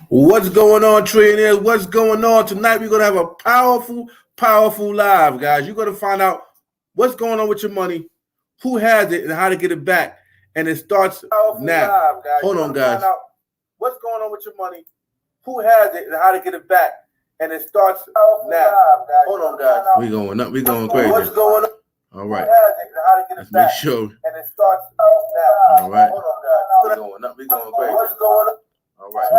What's going on, trillionaires? What's going on? Tonight we're going to have a powerful live, guys. You're going to find out what's going on with your money, who has it, and how to get it back. And it starts now. Live, guys. Hold on, guys. What's going on with your money, who has it, and how to get it back. And it starts now. Hold on, guys. We're going up. We're going crazy. What's going on? All right. Let's make sure. And it starts now. All right. Hold on, guys. We're going up. We're going crazy. What's going on? All right.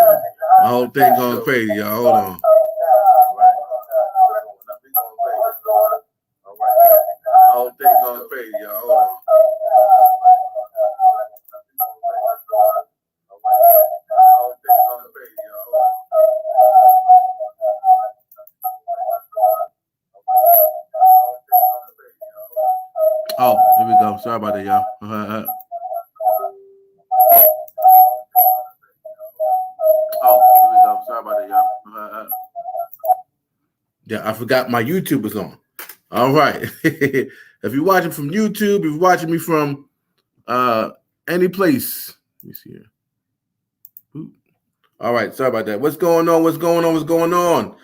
My whole thing going crazy, y'all. Hold on. All right. My whole thing going crazy, y'all. Hold on. Oh, here we go. Sorry about that, y'all. Yeah, I forgot my YouTube is on. All right. If you're watching from YouTube, if you're watching me from any place, let me see here. Ooh. All right, sorry about that. What's going on? What's going on? What's going on?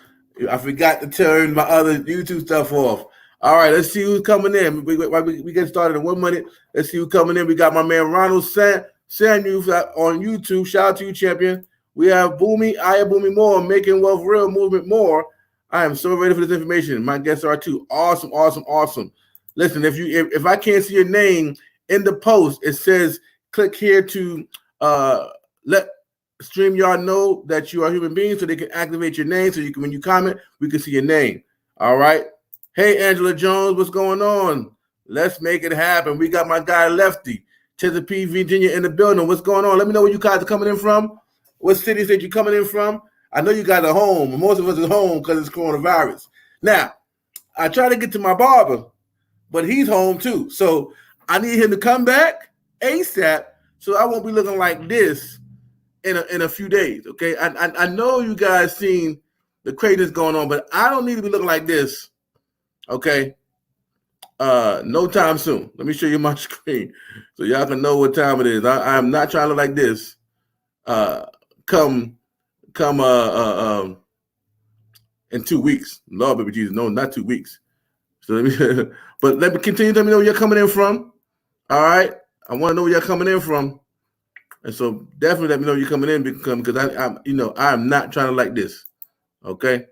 I forgot to turn my other YouTube stuff off. All right, let's see who's coming in. We get started in 1 minute. Let's see who's coming in. We got my man Ronald Samuel on YouTube. Shout out to you, champion. We have Boomy, Aya Boomy More, Making Wealth Real Movement More. I am so ready for this information. My guests are too. Awesome, awesome, awesome. Listen, if I can't see your name in the post, it says click here to let StreamYard know that you are a human being so they can activate your name so you can, when you comment, we can see your name. All right. Hey, Angela Jones, what's going on? Let's make it happen. We got my guy Lefty, Chesapeake, Virginia in the building. What's going on? Let me know where you guys are coming in from. What cities that you're coming in from? I know you guys are home. Most of us are home because it's coronavirus. Now, I try to get to my barber, but he's home too. So I need him to come back ASAP so I won't be looking like this in a few days, okay? I know you guys seen the craziness going on, but I don't need to be looking like this, okay? No time soon. Let me show you my screen so y'all can know what time it is. I'm not trying to look like this come in 2 weeks. Lord, baby Jesus, no, not 2 weeks. So let me continue. Let me know where you're coming in from. All right, I want to know where you're coming in from, and so definitely let me know where you're coming in because I'm not trying to like this. Okay,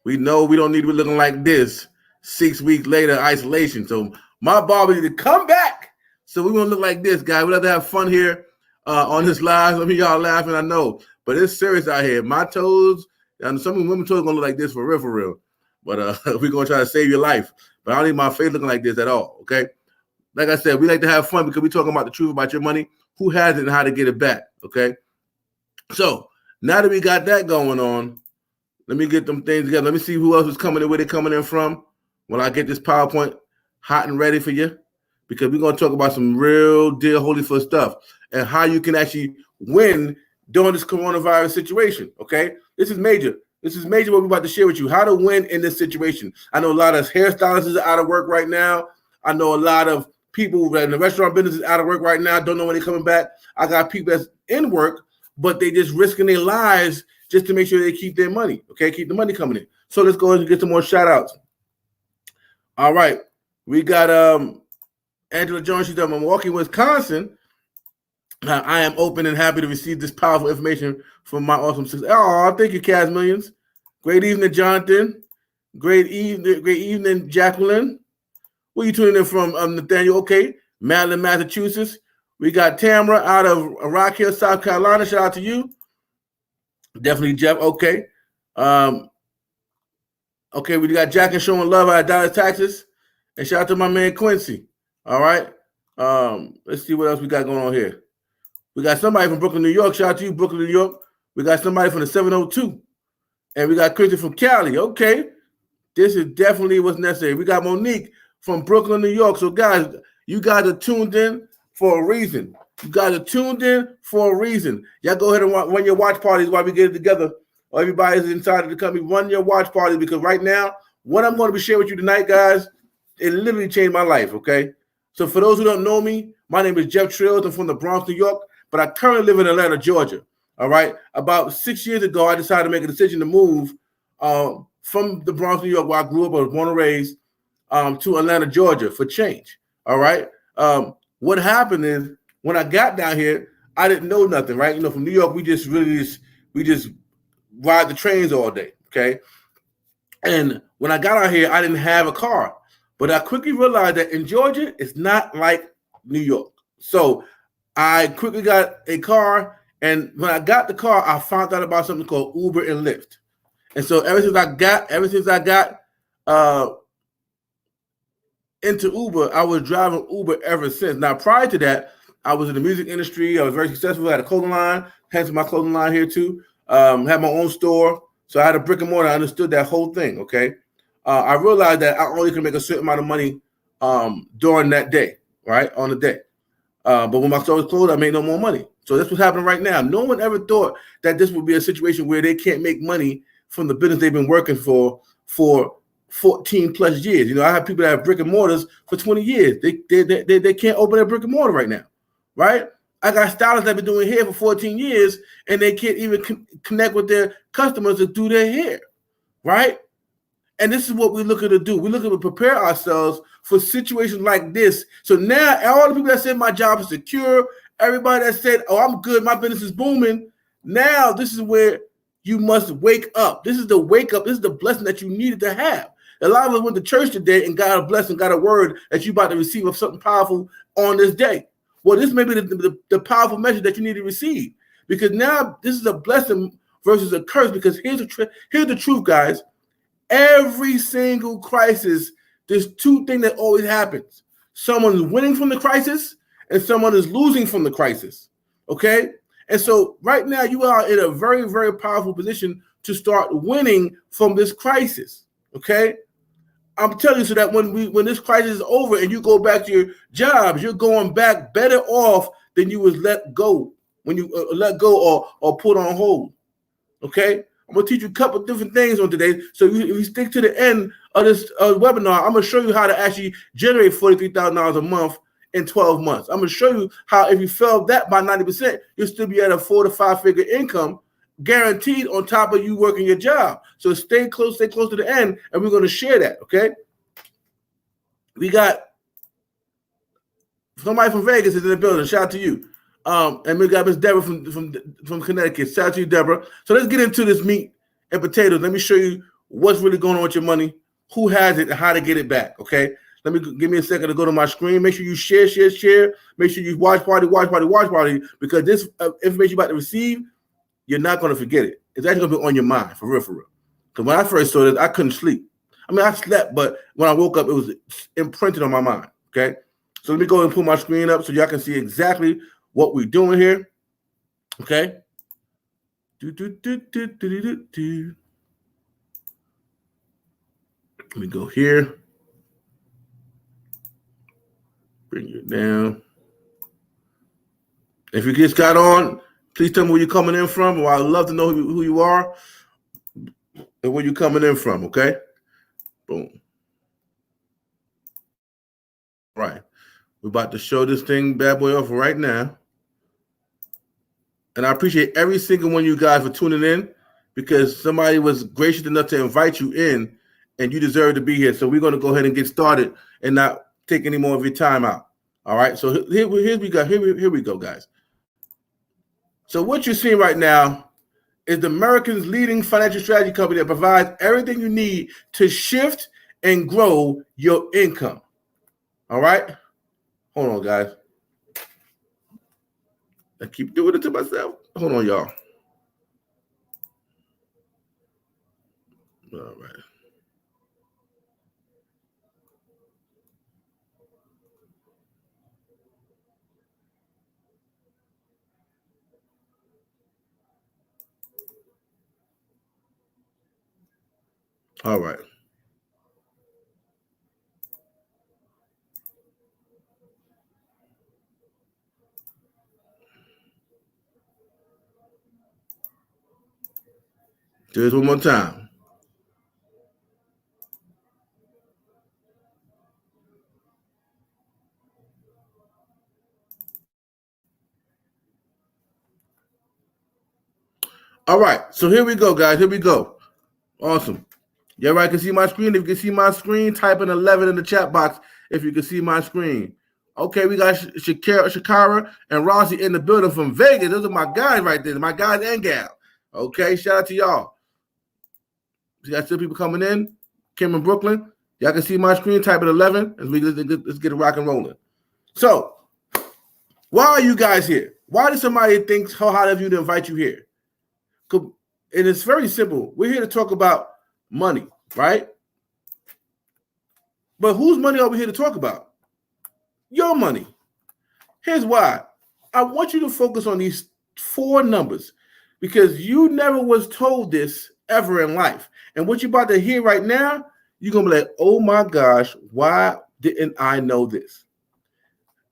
we know we don't need to be looking like this 6 weeks later isolation. So my barber need to come back. So we want to look like this, guys. We love to have fun here on this live. Some of y'all laughing, I know. But it's serious out here. My toes, and some of women's toes are going to look like this for real. But we're going to try to save your life. But I don't need my face looking like this at all, okay? Like I said, we like to have fun because we're talking about the truth about your money, who has it and how to get it back, okay? So now that we got that going on, let me get them things together. Let me see who else is coming in, where they're coming in from when I get this PowerPoint hot and ready for you, because we're going to talk about some real deal Holyfield stuff and how you can actually win during this coronavirus situation, okay? This is major. This is major what we're about to share with you, how to win in this situation. I know a lot of hairstylists are out of work right now. I know a lot of people in the restaurant business is out of work right now, don't know when they're coming back. I got people that's in work, but they just risking their lives just to make sure they keep their money, okay? Keep the money coming in. So let's go ahead and get some more shout-outs. All right. We got Angela Jones. She's from Milwaukee, Wisconsin. I am open and happy to receive this powerful information from my awesome sister. Oh, thank you, Cas Millions. Great evening, Jonathan. Great evening, Jacqueline. Where you tuning in from, Nathaniel? Okay, Maryland, Massachusetts. We got Tamara out of Rock Hill, South Carolina. Shout out to you. Definitely, Jeff. Okay. Okay, we got Jack and showing love out of Dallas, Texas. And shout out to my man Quincy. All right. Let's see what else we got going on here. We got somebody from Brooklyn, New York. Shout out to you, Brooklyn, New York. We got somebody from the 702. And we got Christian from Cali. Okay. This is definitely what's necessary. We got Monique from Brooklyn, New York. So, guys, you guys are tuned in for a reason. You guys are tuned in for a reason. Y'all go ahead and run your watch parties while we get it together. Everybody's inside of the company. Run your watch parties because right now, what I'm going to be sharing with you tonight, guys, it literally changed my life, okay? So for those who don't know me, my name is Jeff Trills. I'm from the Bronx, New York. but I currently live in Atlanta, Georgia. All right. About 6 years ago, I decided to make a decision to move from the Bronx, New York, where I grew up, I was born and raised, to Atlanta, Georgia for change. All right. What happened is when I got down here, I didn't know nothing, right? From New York, we just ride the trains all day. Okay. And when I got out here, I didn't have a car. But I quickly realized that in Georgia, it's not like New York. So I quickly got a car. And when I got the car, I found out about something called Uber and Lyft. And so ever since I got into Uber, I was driving Uber ever since. Now, prior to that, I was in the music industry. I was very successful. I had a clothing line, hence my clothing line here too. Had my own store. So I had a brick and mortar. I understood that whole thing, okay? I realized that I only could make a certain amount of money during that day, right, on the day. But when my store was closed, I made no more money. So that's what's happening right now. No one ever thought that this would be a situation where they can't make money from the business they've been working for 14 plus years. I have people that have brick and mortars for 20 years. They can't open a brick and mortar right now, right? I got stylists that have been doing hair for 14 years and they can't even connect with their customers to do their hair, right? And this is what we're looking to do. We're looking to prepare ourselves for situations like this. So now all the people that said my job is secure, everybody that said, oh, I'm good, my business is booming, now this is where you must wake up. This is the wake up. This is the blessing that you needed to have. A lot of us went to church today and got a blessing, got a word that you're about to receive of something powerful on this day. Well, this may be the powerful message that you need to receive, because now this is a blessing versus a curse. Because here's the truth, guys. Every single crisis, there's two things that always happens. Someone's winning from the crisis and someone is losing from the crisis, okay? And so right now you are in a very, very powerful position to start winning from this crisis, okay? I'm telling you, so that when this crisis is over and you go back to your jobs, you're going back better off than you was let go when you let go or put on hold. Okay, I'm gonna teach you a couple of different things on today. So if you stick to the end of this webinar, I'm gonna show you how to actually generate $43,000 a month in 12 months. I'm gonna show you how if you fail that by 90%, you'll still be at a 4 to 5 figure income guaranteed on top of you working your job. So stay close to the end, and we're going to share that, okay? We got somebody from Vegas is in the building. Shout out to you. And we got Miss Deborah from Connecticut. Shout out to you, Deborah. So let's get into this meat and potatoes. Let me show you what's really going on with your money, who has it, and how to get it back, okay? Give me a second to go to my screen. Make sure you share. Make sure you watch party, because this information you're about to receive, you're not going to forget it. It's actually going to be on your mind, for real. Because when I first saw this, I couldn't sleep. I mean, I slept, but when I woke up, it was imprinted on my mind, okay? So let me go and pull my screen up so y'all can see exactly what we're doing here, okay? Let me go here. Bring it down. If you just got on, please tell me where you're coming in from. Well, I'd love to know who you are and where you're coming in from, okay? Boom. Right. We're about to show this thing bad boy off right now. And I appreciate every single one of you guys for tuning in, because somebody was gracious enough to invite you in and you deserve to be here. So we're going to go ahead and get started and not take any more of your time out. All right. So here we go, guys. So what you're seeing right now is the American's leading financial strategy company that provides everything you need to shift and grow your income. All right. Hold on, guys. I keep doing it to myself. Hold on, y'all. All right. All right. Do this one more time. All right, so here we go, guys. Here we go. Awesome. Yeah, right. Can see my screen. If you can see my screen, type in 11 in the chat box if you can see my screen. Okay, we got Shakara and Rossi in the building from Vegas. Those are my guys right there, my guys and gal. Okay, shout out to y'all. You got still people coming in. Kim in Brooklyn. Y'all can see my screen. Type in 11 and let's get it rock and rolling. So, why are you guys here? Why does somebody think how hard of you to invite you here? And it's very simple. We're here to talk about money, right? But whose money are we here to talk about? Your money. Here's why. I want you to focus on these 4 numbers because you never was told this ever in life. And what you're about to hear right now, you're going to be like, oh my gosh, why didn't I know this?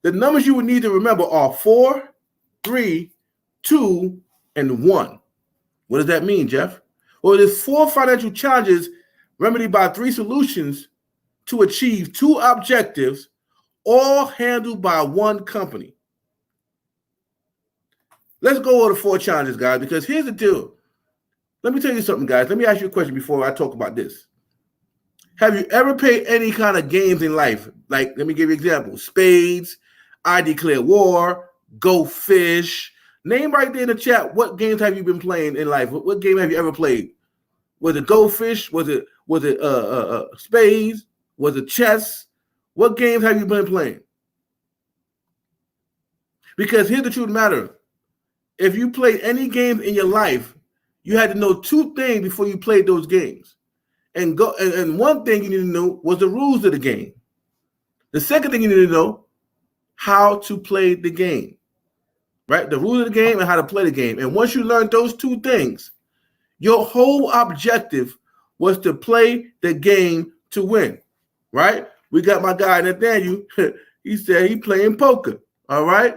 The numbers you would need to remember are 4, 3, 2, and 1. What does that mean, Jeff? Well, there's 4 financial challenges remedied by 3 solutions to achieve 2 objectives, all handled by 1 company. Let's go over the 4 challenges, guys, because here's the deal. Let me tell you something, guys. Let me ask you a question before I talk about this. Have you ever played any kind of games in life? Like, let me give you an example. Spades, I Declare War, Go Fish. Name right there in the chat, what games have you been playing in life? What game have you ever played? Was it Go Fish? Was it Spades? Was it chess? What games have you been playing? Because here's the truth of the matter. If you played any games in your life, you had to know 2 things before you played those games. And one thing you need to know was the rules of the game. The second thing you need to know, how to play the game. Right? The rules of the game and how to play the game. And once you learn those 2 things, your whole objective was to play the game to win. Right? We got my guy Nathaniel. He said he playing poker. All right?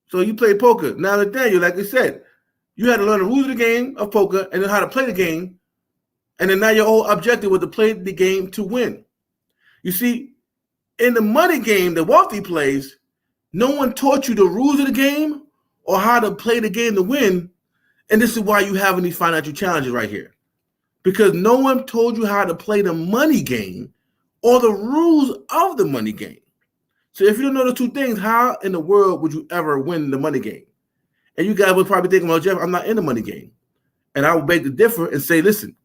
So you play poker. Now, Nathaniel, like I said, you had to learn the rules of the game of poker and then how to play the game. And then now your whole objective was to play the game to win. You see, in the money game that Wealthy plays, no one taught you the rules of the game or how to play the game to win. And this is why you having these financial challenges right here. Because no one told you how to play the money game or the rules of the money game. So if you don't know the 2 things, how in the world would you ever win the money game? And you guys would probably think, well, Jeff, I'm not in the money game. And I would beg to differ and say, listen,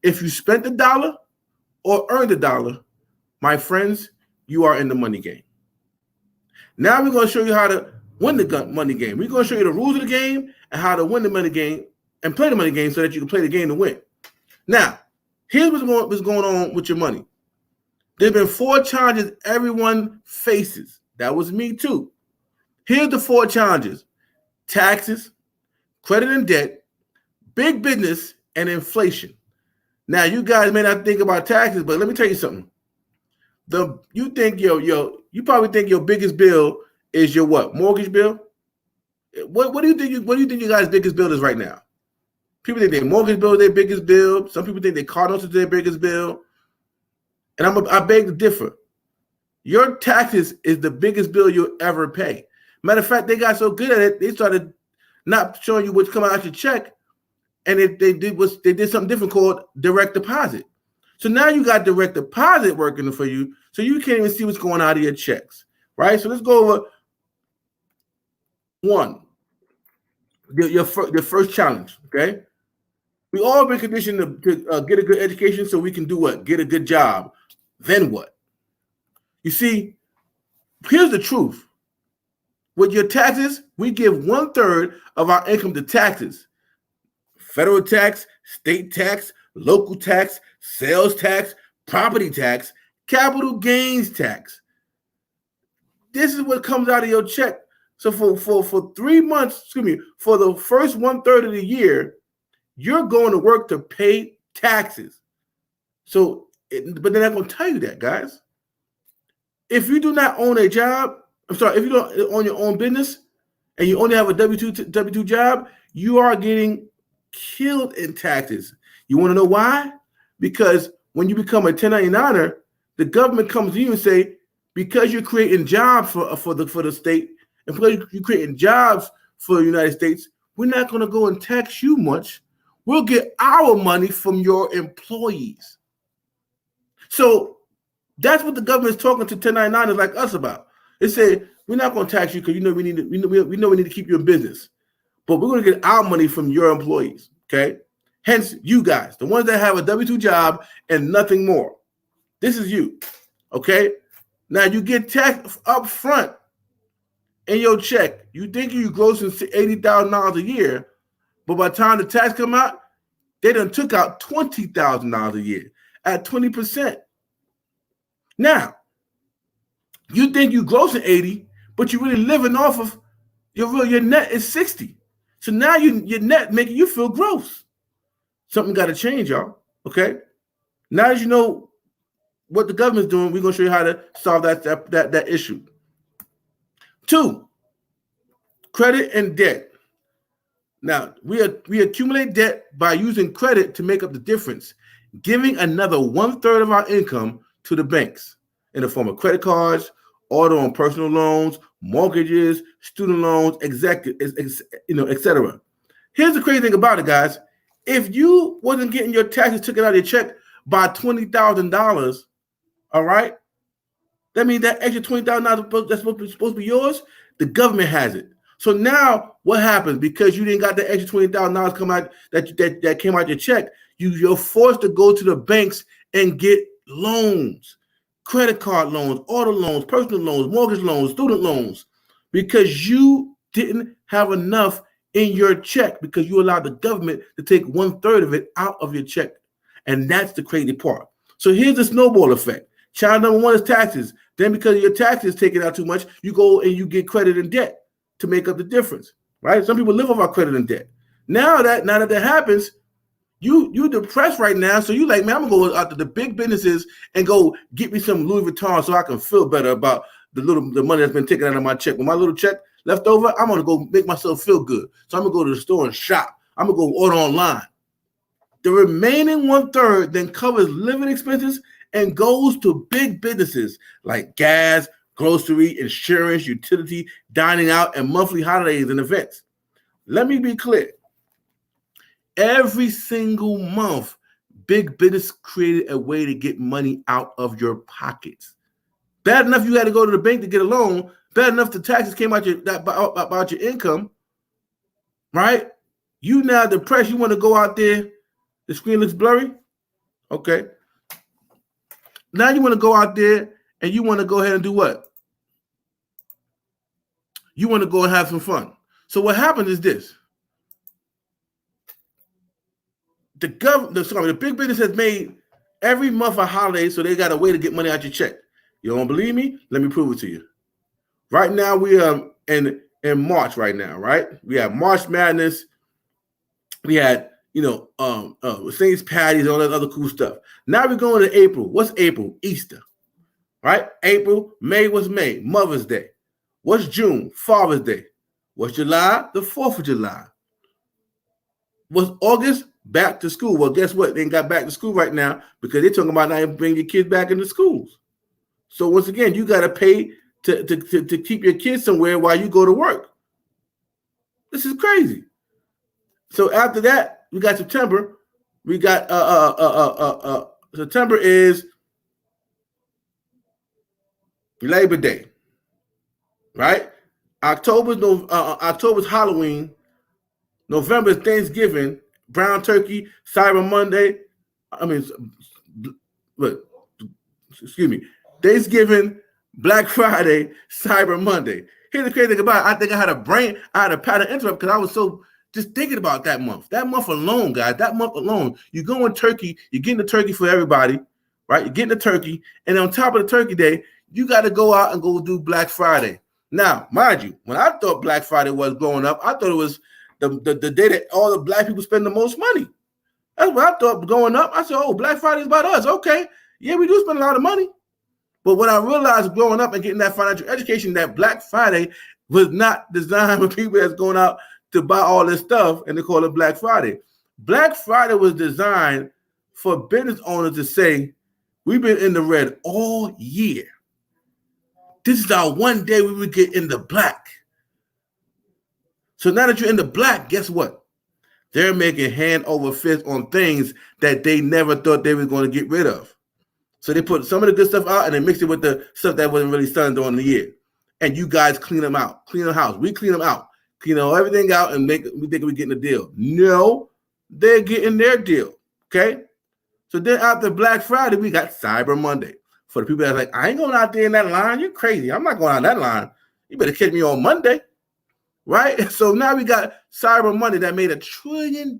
if you spent the dollar or earned the dollar, my friends, you are in the money game. Now we're going to show you how to win the money game. We're going to show you the rules of the game and how to win the money game and play the money game so that you can play the game to win. Now, here's what's going on with your money. There's been 4 challenges everyone faces. That was me too. Here's the 4 challenges. Taxes, credit and debt, big business, and inflation. Now, you guys may not think about taxes, but let me tell you something. You probably think your biggest bill is your what? Mortgage bill? What do you think your guys' biggest bill is right now? People think their mortgage bill is their biggest bill. Some people think their car notes is their biggest bill. And I beg to differ. Your taxes is the biggest bill you'll ever pay. Matter of fact, they got so good at it, they started not showing you what's coming out your check, and they did something different called direct deposit. So now you got direct deposit working for you, so you can't even see what's going out of your checks, right? So let's go over 1. Your first challenge, okay? We all been conditioned to get a good education so we can do what? Get a good job. Then what? You see, here's the truth. With your taxes, we give 1/3 of our income to taxes. Federal tax, state tax, local tax, sales tax, property tax, capital gains tax. This is what comes out of your check. So for 3 months, for the first 1/3 of the year, you're going to work to pay taxes. But they're not going to tell you that, guys. If you do not own a job, if you don't own your own business and you only have a W-2 job, you are getting killed in taxes. You want to know why? Because when you become a 1099er, the government comes to you and say, because you're creating jobs for the state and because you're creating jobs for the United States, we're not going to go and tax you much. We'll get our money from your employees. So that's what the government's talking to 1099ers like us about. They say, we're not going to tax you because we need to keep you in business. But we're going to get our money from your employees, okay? Hence, you guys, the ones that have a W-2 job and nothing more. This is you, okay? Now, you get taxed up front in your check. You think you're grossing $80,000 a year, but by the time the tax come out, they done took out $20,000 a year at 20%. Now, you think you're grossing 80, but you're really living off of your net is 60. So now your net making you feel gross. Something got to change, y'all. Okay. Now that you know what the government's doing, we're gonna show you how to solve that issue. 2, credit and debt. Now we accumulate debt by using credit to make up the difference, giving another 1/3 of our income to the banks in the form of credit cards, auto and personal loans, mortgages, student loans, etc. Here's the crazy thing about it, guys. If you wasn't getting your taxes taken out of your check by $20,000, all right, that means that extra $20,000 that's supposed to be yours, the government has it. So now what happens? Because you didn't got the extra $20,000 come out that came out your check, you're forced to go to the banks and get loans. Credit card loans, auto loans, personal loans, mortgage loans, student loans, because you didn't have enough in your check because you allowed the government to take 1/3 of it out of your check. And that's the crazy part. So here's the snowball effect. Child number 1 is taxes. Then because your taxes taken out too much, you go and you get credit and debt to make up the difference, right? Some people live off our credit and debt. Now that happens, you depressed right now, so you like, man, I'm gonna go out to the big businesses and go get me some Louis Vuitton so I can feel better about the money that's been taken out of my check. When my little check left over, I'm gonna go make myself feel good. So I'm gonna go to the store and shop. I'm gonna go order online. The remaining 1/3 then covers living expenses and goes to big businesses like gas, grocery, insurance, utility, dining out, and monthly holidays and events. Let me be clear. Every single month, big business created a way to get money out of your pockets. Bad enough you had to go to the bank to get a loan. Bad enough the taxes came out about your income, right? You now depressed. You want to go out there. The screen looks blurry. Okay. Now you want to go out there and you want to go ahead and do what? You want to go and have some fun. So what happens is this. The big business has made every month a holiday, so they got a way to get money out your check. You don't believe me? Let me prove it to you. Right now, we are in March right now, right? We have March Madness. We had, Saints Patties, all that other cool stuff. Now we're going to April. What's April? Easter, right? April. May, what's May? Mother's Day. What's June? Father's Day. What's July? The 4th of July. What's August? Back to school. Well, guess what? They ain't got back to school right now because they're talking about not bringing your kids back into schools. So once again, you got to pay to keep your kids somewhere while you go to work. This is crazy. So after that, we got September. We got September is Labor Day, right? October's Halloween. November is Thanksgiving. Brown Turkey, Cyber Monday. Thanksgiving, Black Friday, Cyber Monday. Here's the crazy thing about it. I think I had a pattern interrupt because I was so just thinking about that month. That month alone, guys, you go in turkey, you're getting the turkey for everybody, right? You're getting the turkey, and on top of the turkey day, you got to go out and go do Black Friday. Now, mind you, when I thought Black Friday was growing up, I thought it was the day that all the black people spend the most money. That's what I thought going up. I said, oh, Black Friday is about us. Okay. Yeah, we do spend a lot of money. But when I realized growing up and getting that financial education, that Black Friday was not designed for people that's going out to buy all this stuff, and they call it Black Friday. Black Friday was designed for business owners to say, we've been in the red all year. This is our one day we would get in the black. So now that you're in the black, guess what? They're making hand over fist on things that they never thought they were going to get rid of. So they put some of the good stuff out and they mix it with the stuff that wasn't really selling during the year. And you guys clean them out, clean the house. We clean them out, clean everything out, and we think we're getting a deal. No, they're getting their deal. Okay. So then after Black Friday, we got Cyber Monday. For the people that's like, I ain't going out there in that line. You're crazy. I'm not going out that line. You better catch me on Monday. Right? So now we got Cyber Monday that made $1 trillion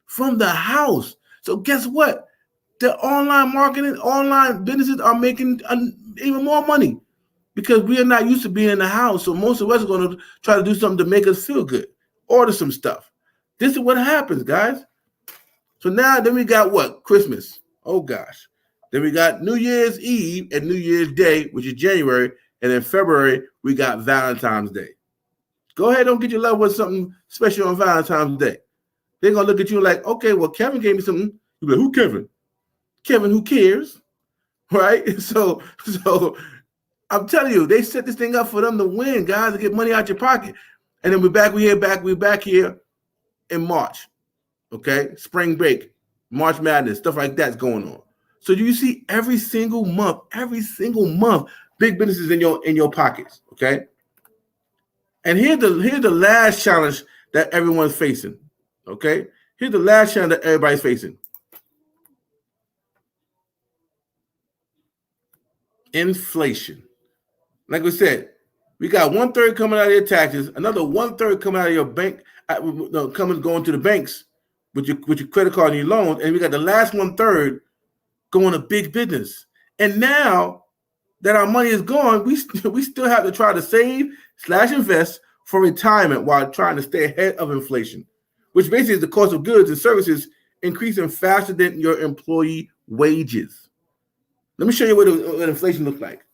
from the house. So guess what? The online marketing, online businesses are making even more money because we are not used to being in the house. So most of us are going to try to do something to make us feel good. Order some stuff. This is what happens, guys. So now then we got what? Christmas. Oh, gosh. Then we got New Year's Eve and New Year's Day, which is January. And in February, we got Valentine's Day. Go ahead, don't get your love with something special on Valentine's Day. They're going to look at you like, okay, well, Kevin gave me something. You'll be like, who Kevin? Kevin, who cares? Right? So I'm telling you, they set this thing up for them to win, guys, to get money out your pocket. And then we're back here in March. Okay? Spring break, March Madness, stuff like that's going on. So you see every single month, big businesses in your pockets. Okay. And here's the last challenge that everyone's facing. Okay. Here's the last challenge that everybody's facing. Inflation. Like we said, we got 1/3 coming out of your taxes, another 1/3 coming out of your bank, going to the banks with your credit card and your loans, and we got the last 1/3 going to big business. And now that our money is gone, we still have to try to save/invest for retirement while trying to stay ahead of inflation, which basically is the cost of goods and services increasing faster than your employee wages. Let me show you what inflation looks like.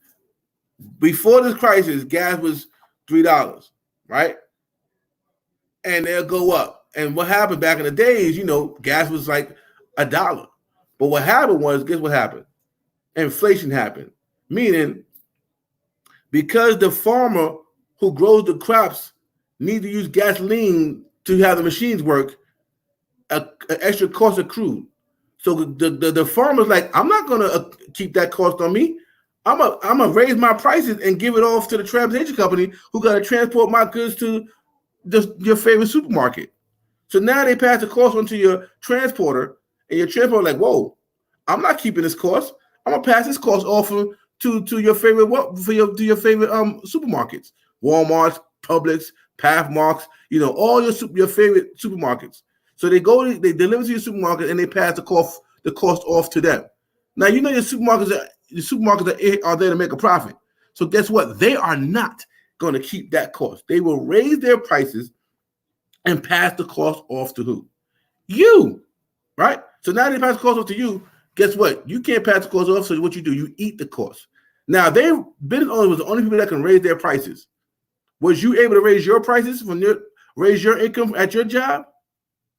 Before this crisis, gas was $3, right? And they'll go up. And what happened back in the days, gas was like $1. But what happened was, guess what happened? Inflation happened. Meaning, because the farmer who grows the crops needs to use gasoline to have the machines work, an extra cost accrued. So the farmer's like, I'm not going to keep that cost on me. I'm gonna raise my prices and give it off to the transportation company who got to transport my goods to your favorite supermarket. So now they pass the cost on to your transporter, and your transporter like, whoa, I'm not keeping this cost. I'm gonna pass this cost off to your favorite supermarkets, Walmart's, Publix, Pathmarks, all your favorite supermarkets. So they deliver to your supermarket and they pass the cost off to them. Now your supermarkets are there to make a profit. So guess what? They are not going to keep that cost. They will raise their prices and pass the cost off to who? You, right? So now they pass the cost off to you. Guess what? You can't pass the cost off. So what you do? You eat the cost. Now business owners was the only people that can raise their prices. Was you able to raise your prices raise your income at your job?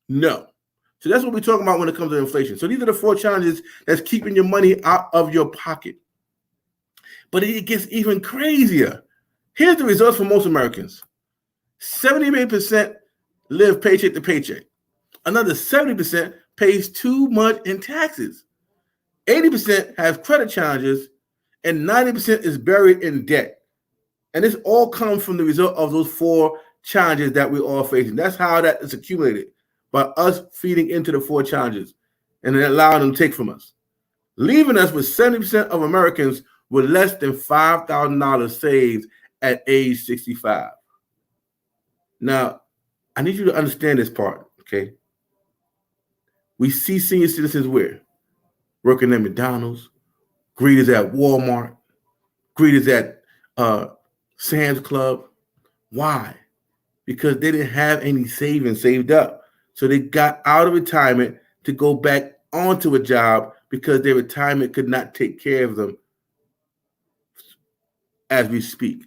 No. So that's what we're talking about when it comes to inflation. So these are the 4 challenges that's keeping your money out of your pocket. But it gets even crazier. Here's the results for most Americans. 78% live paycheck to paycheck. Another 70% pays too much in taxes. 80% has credit challenges, and 90% is buried in debt. And this all comes from the result of those 4 challenges that we're all facing. That's how that is accumulated, by us feeding into the 4 challenges and then allowing them to take from us, leaving us with 70% of Americans with less than $5,000 saved at age 65. Now, I need you to understand this part, okay? We see senior citizens working at McDonald's, greeters at Walmart, greeters at Sam's Club. Why? Because they didn't have any savings saved up. So they got out of retirement to go back onto a job because their retirement could not take care of them as we speak.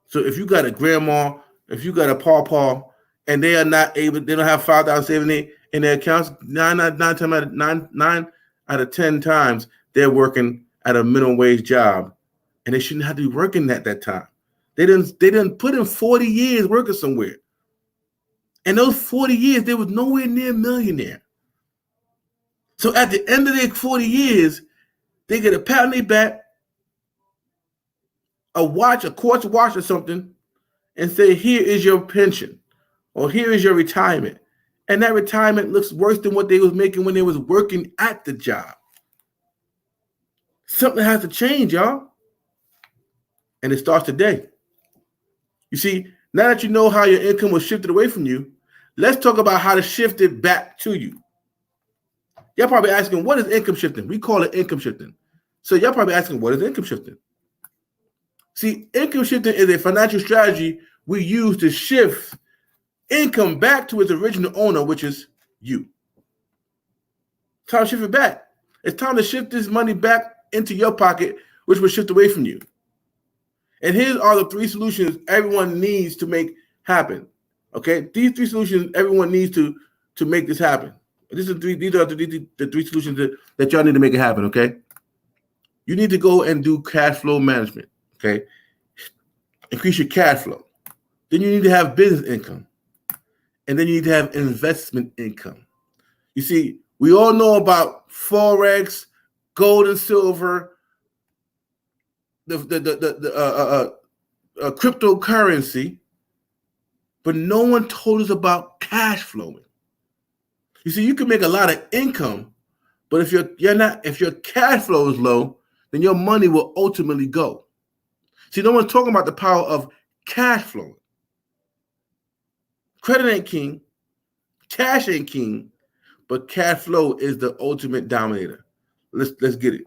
So if you got a grandma, if you got a pawpaw, and they don't have $5,000 saving in their accounts, 9 out of 10 times they're working at a minimum wage job, and they shouldn't have to be working at that time. They didn't put in 40 years working somewhere. And those 40 years, they was nowhere near millionaire. So at the end of their 40 years, they get a pat on their back, a quartz watch or something, and say, here is your pension, or here is your retirement. And that retirement looks worse than what they was making when they was working at the job. Something has to change, y'all. And it starts today. You see, now that you know how your income was shifted away from you, let's talk about how to shift it back to you. Y'all probably asking, what is income shifting? We call it income shifting. So y'all probably asking, what is income shifting? See, income shifting is a financial strategy we use to shift income back to its original owner, which is you. It's time to shift it back. It's time to shift this money back into your pocket, which will shift away from you. And here are the 3 solutions everyone needs to make happen. Okay, these 3 solutions everyone needs to make this happen. These are the 3 solutions that y'all need to make it happen. Okay, you need to go and do cash flow management. Okay, increase your cash flow. Then you need to have business income, and then you need to have investment income. You see, we all know about Forex, gold and silver, the cryptocurrency, but no one told us about cash flowing. You see, you can make a lot of income, but if your cash flow is low, then your money will ultimately go. See, no one's talking about the power of cash flowing. Credit ain't king, cash ain't king, but cash flow is the ultimate dominator. Let's get it.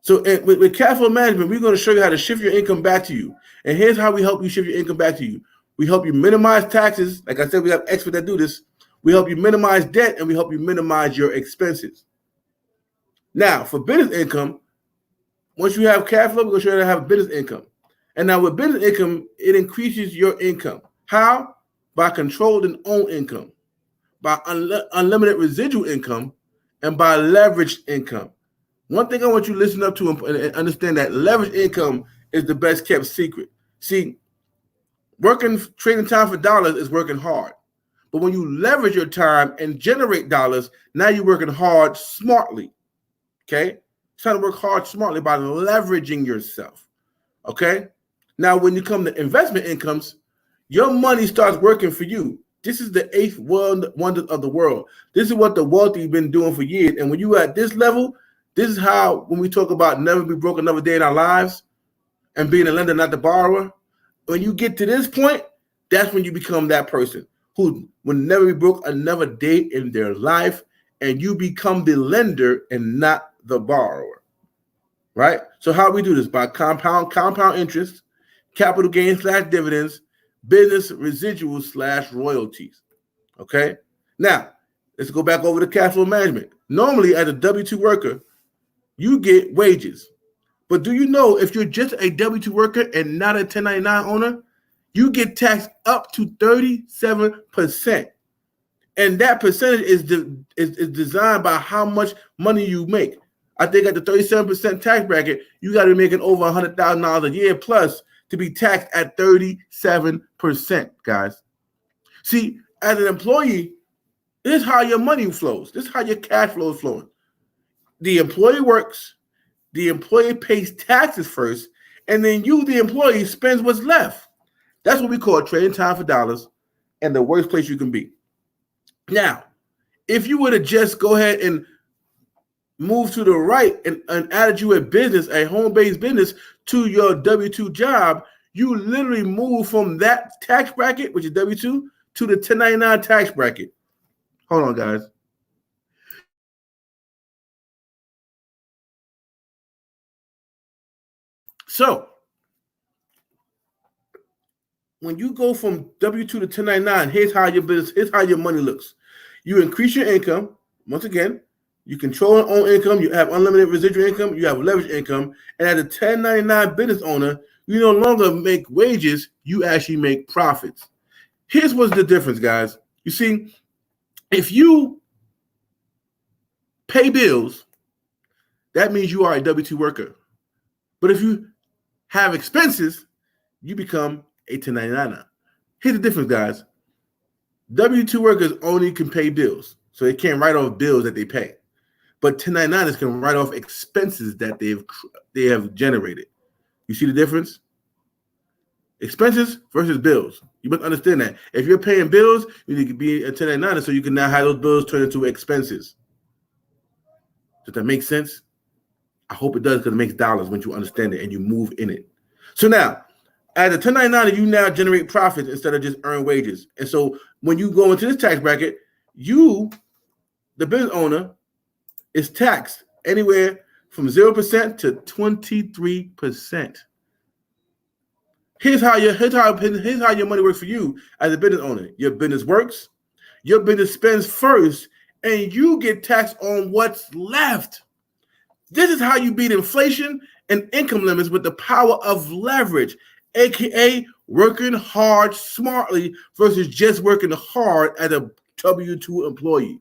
So with cash flow management, we're going to show you how to shift your income back to you. And here's how we help you shift your income back to you. We help you minimize taxes. Like I said, we have experts that do this. We help you minimize debt, and we help you minimize your expenses. Now, for business income, once you have cash flow, we're going to show you how to have business income. And now with business income, it increases your income. How? By controlled and owned income, by unlimited residual income, and by leveraged income. One thing I want you to listen up to and understand that leveraged income is the best kept secret. See, trading time for dollars is working hard. But when you leverage your time and generate dollars, now you're working hard smartly. Okay? Trying to work hard smartly by leveraging yourself. Okay? Now, when you come to investment incomes, your money starts working for you. This is the 8th wonder of the world. This is what the wealthy have been doing for years. And when you're at this level, this is how, when we talk about never be broke another day in our lives and being a lender, not the borrower, when you get to this point, that's when you become that person who will never be broke another day in their life, and you become the lender and not the borrower, right? So how we do this? By compound interest, capital gains / dividends, business residuals / royalties, okay? Now, let's go back over to cash flow management. Normally, as a W-2 worker, you get wages. But do you know if you're just a W-2 worker and not a 1099 owner, you get taxed up to 37%. And that percentage is designed by how much money you make. I think at the 37% tax bracket, you got to be making over $100,000 a year plus to be taxed at 37%, guys. See, as an employee, this is how your money flows. This is how your cash flow is flowing. The employee works, the employee pays taxes first, and then you, the employee, spends what's left. That's what we call trading time for dollars, and the worst place you can be. Now, if you were to just go ahead and move to the right and added you a business, a home-based business, to your W-2 job, you literally move from that tax bracket, which is W-2, to the 1099 tax bracket. Hold on, guys. So, when you go from W-2 to 1099, here's how your money looks. You increase your income. Once again, you control your own income. You have unlimited residual income. You have leverage income. And as a 1099 business owner, you no longer make wages. You actually make profits. Here's what's the difference, guys. You see, if you pay bills, that means you are a W-2 worker. But if you have expenses, you become a 1099er. Here's the difference, guys. W-2 workers only can pay bills, so they can't write off bills that they pay. But 1099ers can write off expenses that they have generated. You see the difference? Expenses versus bills. You must understand that. If you're paying bills, you need to be a 1099er so you can now have those bills turn into expenses. Does that make sense? I hope it does, because it makes dollars when you understand it and you move in it. So now, as a 1099er, you now generate profits instead of just earn wages. And so when you go into this tax bracket, you, the business owner, is taxed anywhere from 0% to 23%. Here's how your money works for you as a business owner. Your business works, your business spends first, and you get taxed on what's left. This is how you beat inflation and income limits with the power of leverage, aka working hard smartly versus just working hard as a W-2 employee.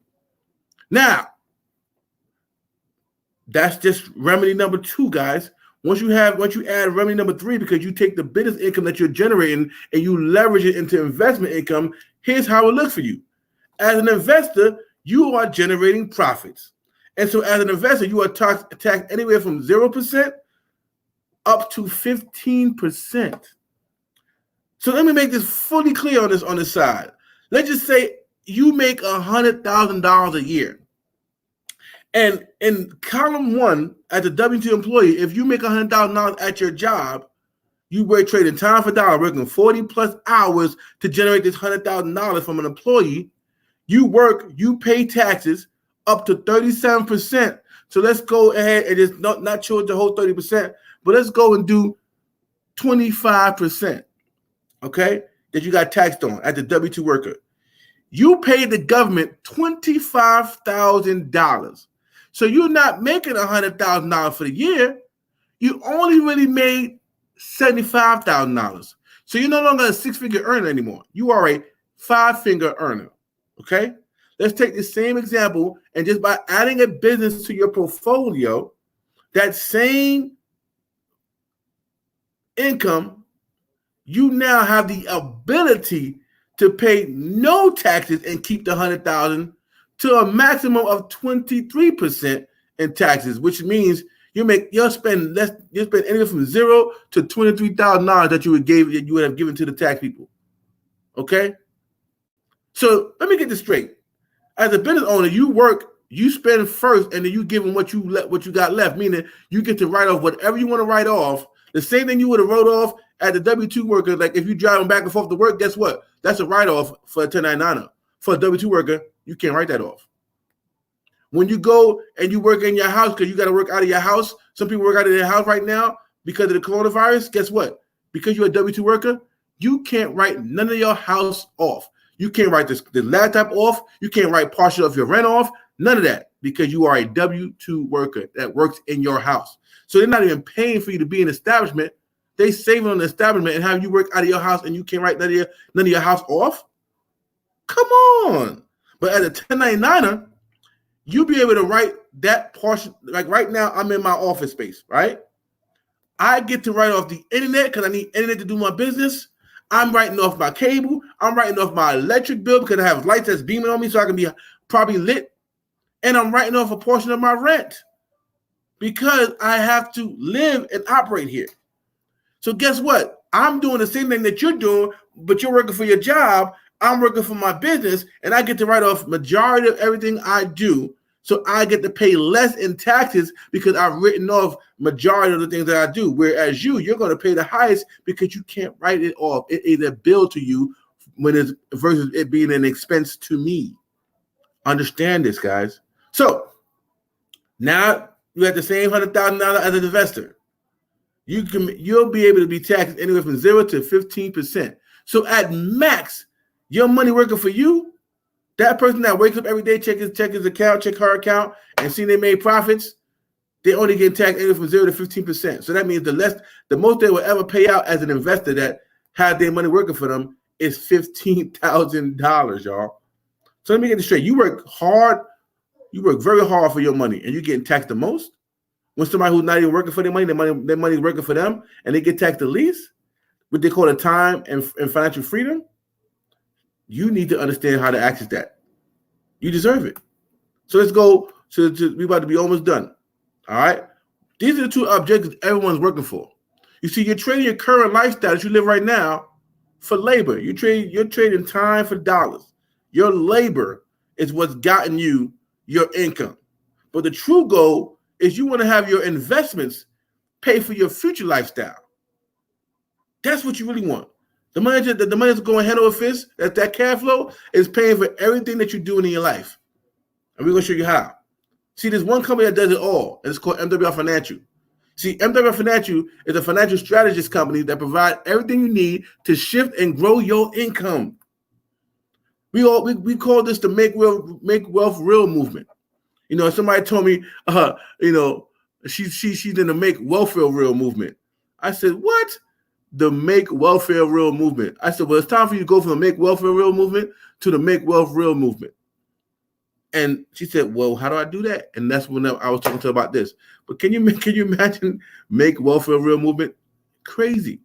Now, that's just remedy number 2, guys. Once you add remedy number 3, because you take the business income that you're generating and you leverage it into investment income, here's how it looks for you. As an investor, you are generating profits. And so as an investor, you are taxed anywhere from 0% up to 15%. So let me make this fully clear on this side. Let's just say you make $100,000 a year. And in column 1, as a W-2 employee, if you make $100,000 at your job, you were trading time for dollar, working 40 plus hours to generate this $100,000 from an employee. You pay taxes up to 37%. So let's go ahead and just not choose the whole 30%, but let's go and do 25%. Okay, that you got taxed on as a W-2 worker. You paid the government $25,000. So you're not making $100,000 for the year. You only really made $75,000. So you're no longer a 6-figure earner anymore. You are a 5-figure earner. Okay? Let's take the same example, and just by adding a business to your portfolio, that same income, you now have the ability to pay no taxes and keep the $100,000 to a maximum of 23% in taxes, which means you'll spend anywhere from $0 to $23,000 that you would have given to the tax people. Okay? So let me get this straight. As a business owner, you work, you spend first, and then you give them what you got left, meaning you get to write off whatever you want to write off. The same thing you would have wrote off as a W-2 worker. Like if you're driving back and forth to work, guess what? That's a write-off for a 1099er. For a W-2 worker, you can't write that off. When you go and you work in your house because you got to work out of your house, some people work out of their house right now because of the coronavirus. Guess what? Because you're a W-2 worker, you can't write none of your house off. You can't write the laptop off. You can't write partial of your rent off. None of that, because you are a W-2 worker that works in your house. So they're not even paying for you to be in an establishment. They saving on the establishment and have you work out of your house, and you can't write none of your house off. Come on. But as a 1099er, you'll be able to write that portion. Like right now, I'm in my office space, right? I get to write off the internet because I need internet to do my business. I'm writing off my cable. I'm writing off my electric bill because I have lights that's beaming on me so I can be probably lit. And I'm writing off a portion of my rent because I have to live and operate here. So guess what? I'm doing the same thing that you're doing, but you're working for your job. I'm working for my business, and I get to write off majority of everything I do. So I get to pay less in taxes because I've written off majority of the things that I do. Whereas you're going to pay the highest because you can't write it off. It is a bill to you versus it being an expense to me. Understand this, guys. So now you have the same $100,000 as an investor. You'll be able to be taxed anywhere from 0 to 15%. So at max, your money working for you, that person that wakes up every day, check his account, check her account, and see they made profits, they only get taxed anywhere from 0 to 15%. So that means the most they will ever pay out as an investor that had their money working for them is $15,000, y'all. So let me get this straight. You work very hard for your money, and you're getting taxed the most. When somebody who's not even working for their money is working for them, and they get taxed the least, what they call a time and financial freedom, you need to understand how to access that. You deserve it. So let's go. We're about to be almost done. All right. These are the two objectives everyone's working for. You see, you're trading your current lifestyle that you live right now for labor. You're trading time for dollars. Your labor is what's gotten you your income. But the true goal is you want to have your investments pay for your future lifestyle. That's what you really want. The money that's going hand over fist, that cash flow is paying for everything that you're doing in your life. And we're going to show you how. See, there's one company that does it all, and it's called MWR Financial. See, MWR Financial is a financial strategist company that provides everything you need to shift and grow your income. We call this the Make Wealth Real movement. You know, somebody told me, she's in the Make Welfare Real movement. I said, what? The Make Welfare Real movement. I said, well, it's time for you to go from the Make Welfare Real movement to the Make Wealth Real movement. And she said, well, how do I do that? And that's when I was talking to her about this. But can you imagine Make Welfare Real movement? Crazy.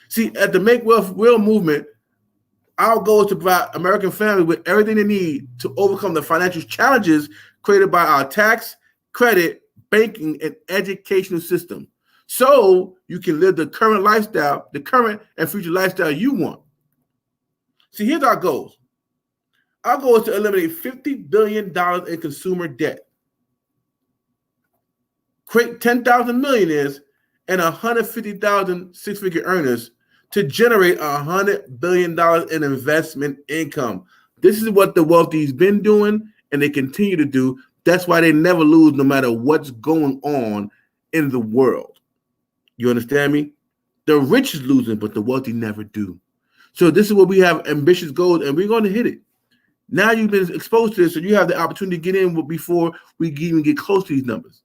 See, at the Make Wealth Real movement, our goal is to provide American families with everything they need to overcome the financial challenges created by our tax, credit, banking, and educational system, so you can live the current lifestyle, the current and future lifestyle you want. See, here's our goals. Our goal is to eliminate $50 billion in consumer debt, create 10,000 millionaires and 150,000 six-figure earners to generate $100 billion in investment income. This is what the wealthy's been doing, and they continue to do. That's why they never lose, no matter what's going on in the world. You understand me? The rich is losing, but the wealthy never do. So this is what we have ambitious goals, and we're going to hit it. Now you've been exposed to this, so you have the opportunity to get in before we even get close to these numbers.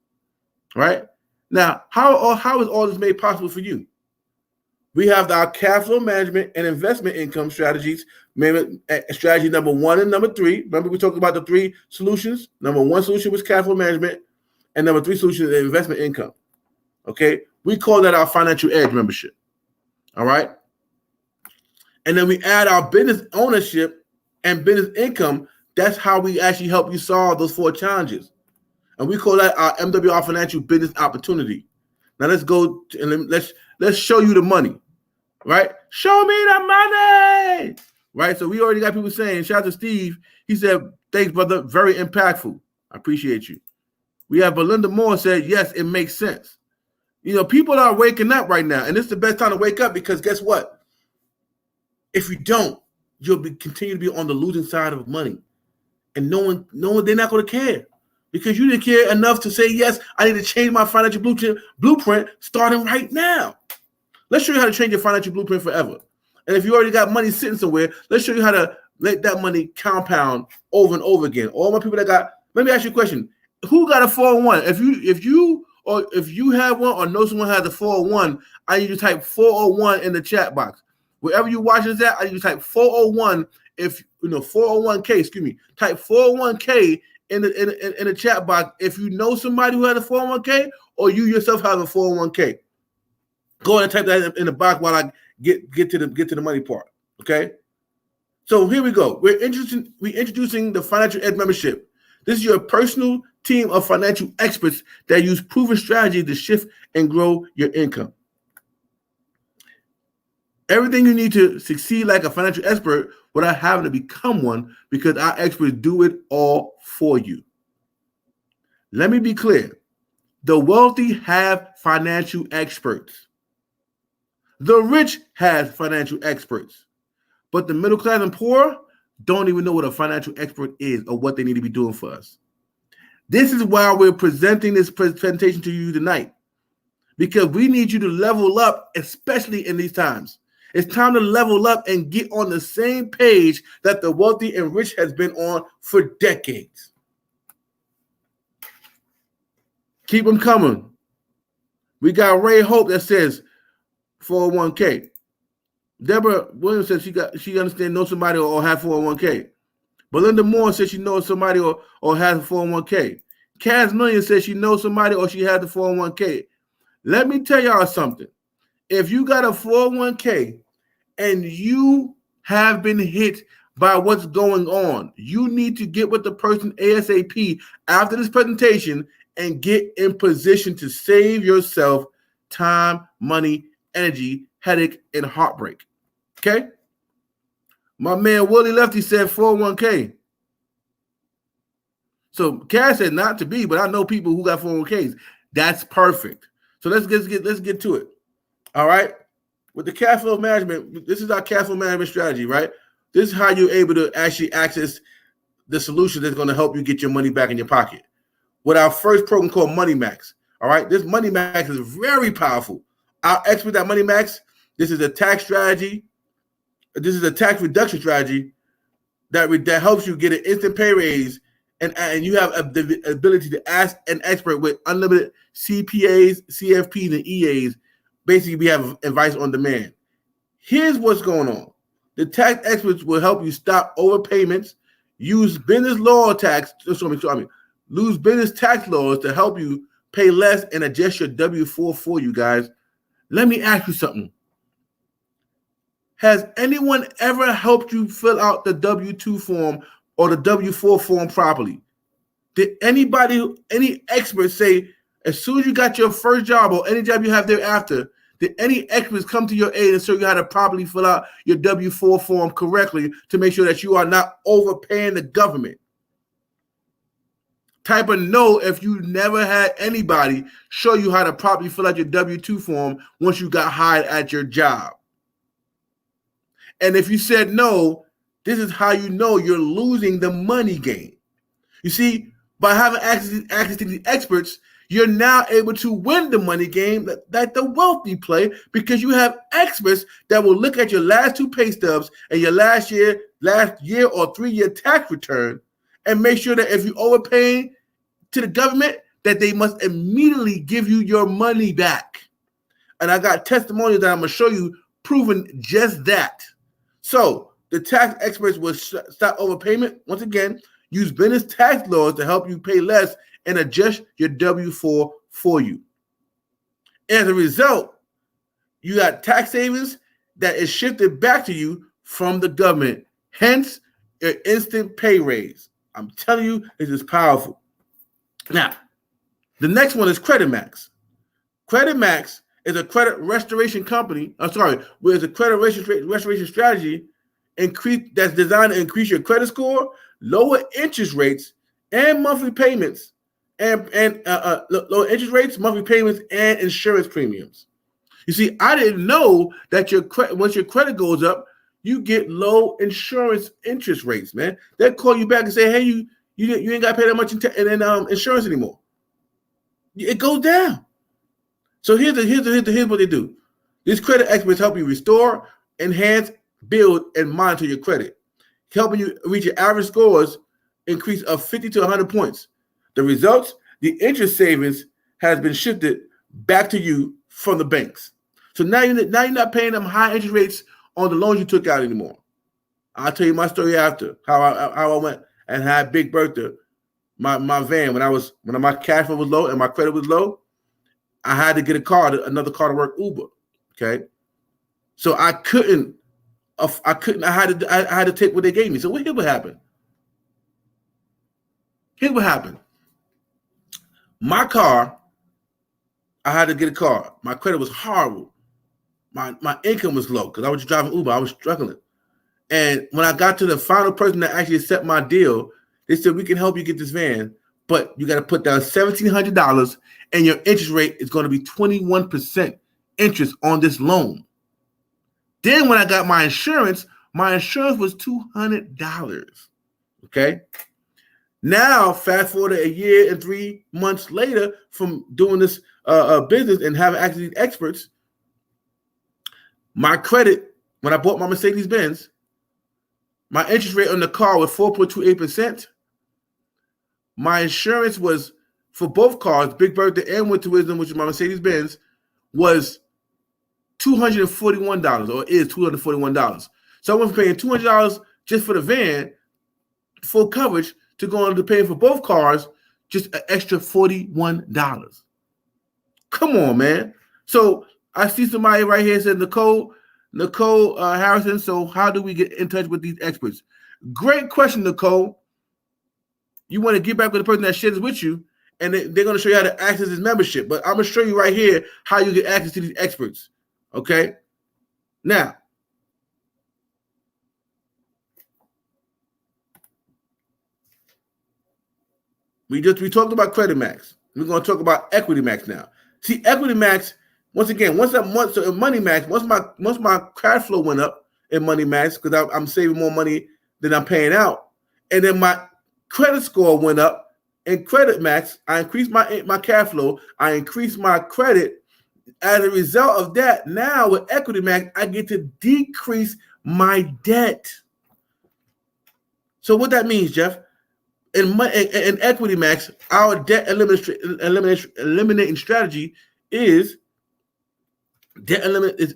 Right? Now, how is all this made possible for you? We have our cash flow management and investment income strategies. Strategy number 1 and number 3. Remember, we talked about the 3 solutions. Number 1 solution was cash flow management, and number 3 solution is investment income. Okay, we call that our financial edge membership. All right, and then we add our business ownership and business income. That's how we actually help you solve those 4 challenges, and we call that our MWR Financial Business Opportunity. Now let's go and let's show you the money. Right? Show me the money. Right? So we already got people saying, shout out to Steve. He said, thanks, brother. Very impactful. I appreciate you. We have Belinda Moore said, yes, it makes sense. You know, people are waking up right now, and this is the best time to wake up, because guess what? If you don't, you'll continue to be on the losing side of money. And no one, they're not going to care, because you didn't care enough to say, yes, I need to change my financial blueprint starting right now. Let's show you how to change your financial blueprint forever. And if you already got money sitting somewhere, let's show you how to let that money compound over and over again. All my people that got, let me ask you a question. Who got a 401? If you have one or know someone has a 401, I need you to type 401 in the chat box. Wherever you're watching this at, I need you to type 401. If you know 401k, excuse me, type 401k in the chat box if you know somebody who has a 401k or you yourself have a 401k. Go ahead and type that in the box while I get to the money part. Okay. So here we go. We're introducing the Financial Edge membership. This is your personal team of financial experts that use proven strategies to shift and grow your income. Everything you need to succeed like a financial expert without having to become one, because our experts do it all for you. Let me be clear. The wealthy have financial experts. The rich have financial experts. But the middle class and poor don't even know what a financial expert is or what they need to be doing for us. This is why we're presenting this presentation to you tonight, because we need you to level up, especially in these times. It's time to level up and get on the same page that the wealthy and rich has been on for decades. Keep them coming. We got Ray Hope that says 401k. Deborah Williams says she understands, know somebody or have 401k. Belinda Moore says she knows somebody or has a 401k. Kaz Million says she knows somebody or she has a 401k. Let me tell y'all something. If you got a 401k and you have been hit by what's going on, you need to get with the person ASAP after this presentation and get in position to save yourself time, money, energy, headache, and heartbreak. Okay? My man Willie Lefty said 401k. So Cass said not to be, but I know people who got 401ks. That's perfect. So let's get to it. All right. With the cash flow management, this is our cash flow management strategy, right? This is how you're able to actually access the solution that's going to help you get your money back in your pocket. With our first program called Money Max. All right. This Money Max is very powerful. Our expert at Money Max, this is a tax strategy. This is a tax reduction strategy that helps you get an instant pay raise, and you have the ability to ask an expert with unlimited CPAs, CFPs, and EAs. Basically, we have advice on demand. Here's what's going on. The tax experts will help you stop overpayments, use business tax laws to help you pay less and adjust your W-4 for you guys. Let me ask you something. Has anyone ever helped you fill out the W-2 form or the W-4 form properly? Did any experts say, as soon as you got your first job or any job you have thereafter, did any experts come to your aid and show you how to properly fill out your W-4 form correctly to make sure that you are not overpaying the government? Type a no if you never had anybody show you how to properly fill out your W-2 form once you got hired at your job. And if you said no, this is how you know you're losing the money game. You see, by having access to the experts, you're now able to win the money game that the wealthy play, because you have experts that will look at your last 2 pay stubs and your last year or 3-year tax return and make sure that if you overpay to the government, that they must immediately give you your money back. And I got testimonials that I'm going to show you proving just that. So the tax experts will stop overpayment. Once again, use business tax laws to help you pay less and adjust your W-4 for you. As a result, you got tax savings that is shifted back to you from the government. Hence, your instant pay raise. I'm telling you, this is powerful. Now, the next one is Credit Max. Credit Max is a credit restoration company. Where it's a credit restoration strategy that's designed to increase your credit score, lower interest rates, and monthly payments, lower interest rates, monthly payments, and insurance premiums. You see, I didn't know that once your credit goes up, you get low insurance interest rates, man. They'll call you back and say, hey, you ain't got to pay that much in insurance anymore. It goes down. So here's what they do. These credit experts help you restore, enhance, build, and monitor your credit, helping you reach your average scores increase of 50 to 100 points. The results, the interest savings has been shifted back to you from the banks. So now you're not paying them high interest rates on the loans you took out anymore. I'll tell you my story after, how I went and had Big Bertha, my van, when my cash flow was low and my credit was low. I had to get another car to work Uber. Okay. So I had to take what they gave me. So here's what happened. My car, I had to get a car. My credit was horrible. My income was low because I was driving Uber. I was struggling. And when I got to the final person that actually accepted my deal, they said, we can help you get this van, but you got to put down $1,700 and your interest rate is going to be 21% interest on this loan. Then when I got my insurance was $200. Okay. Now, fast forward a year and 3 months later from doing this business and having access to these experts, my credit, when I bought my Mercedes-Benz, my interest rate on the car was 4.28%. My insurance was, for both cars, Big Bertha and Winter Wisdom, which is my Mercedes-Benz, was $241, or is $241. So I went from paying $200 just for the van, full coverage, to going to paying for both cars just an extra $41. Come on, man. So I see somebody right here said, Nicole, Nicole Harrison. So how do we get in touch with these experts? Great question, Nicole. You want to get back with the person that shares with you, and they're going to show you how to access this membership. But I'm going to show you right here how you get access to these experts. Okay? Now, we talked about Credit Max. We're going to talk about Equity Max now. See, Equity Max, once again, once that month, so in Money Max, once my cash flow went up in Money Max because I'm saving more money than I'm paying out, and then my credit score went up in Credit Max, I increased my cash flow, I increased my credit. As a result of that, now with Equity Max, I get to decrease my debt. So what that means, Jeff, in Equity Max, our debt eliminating strategy is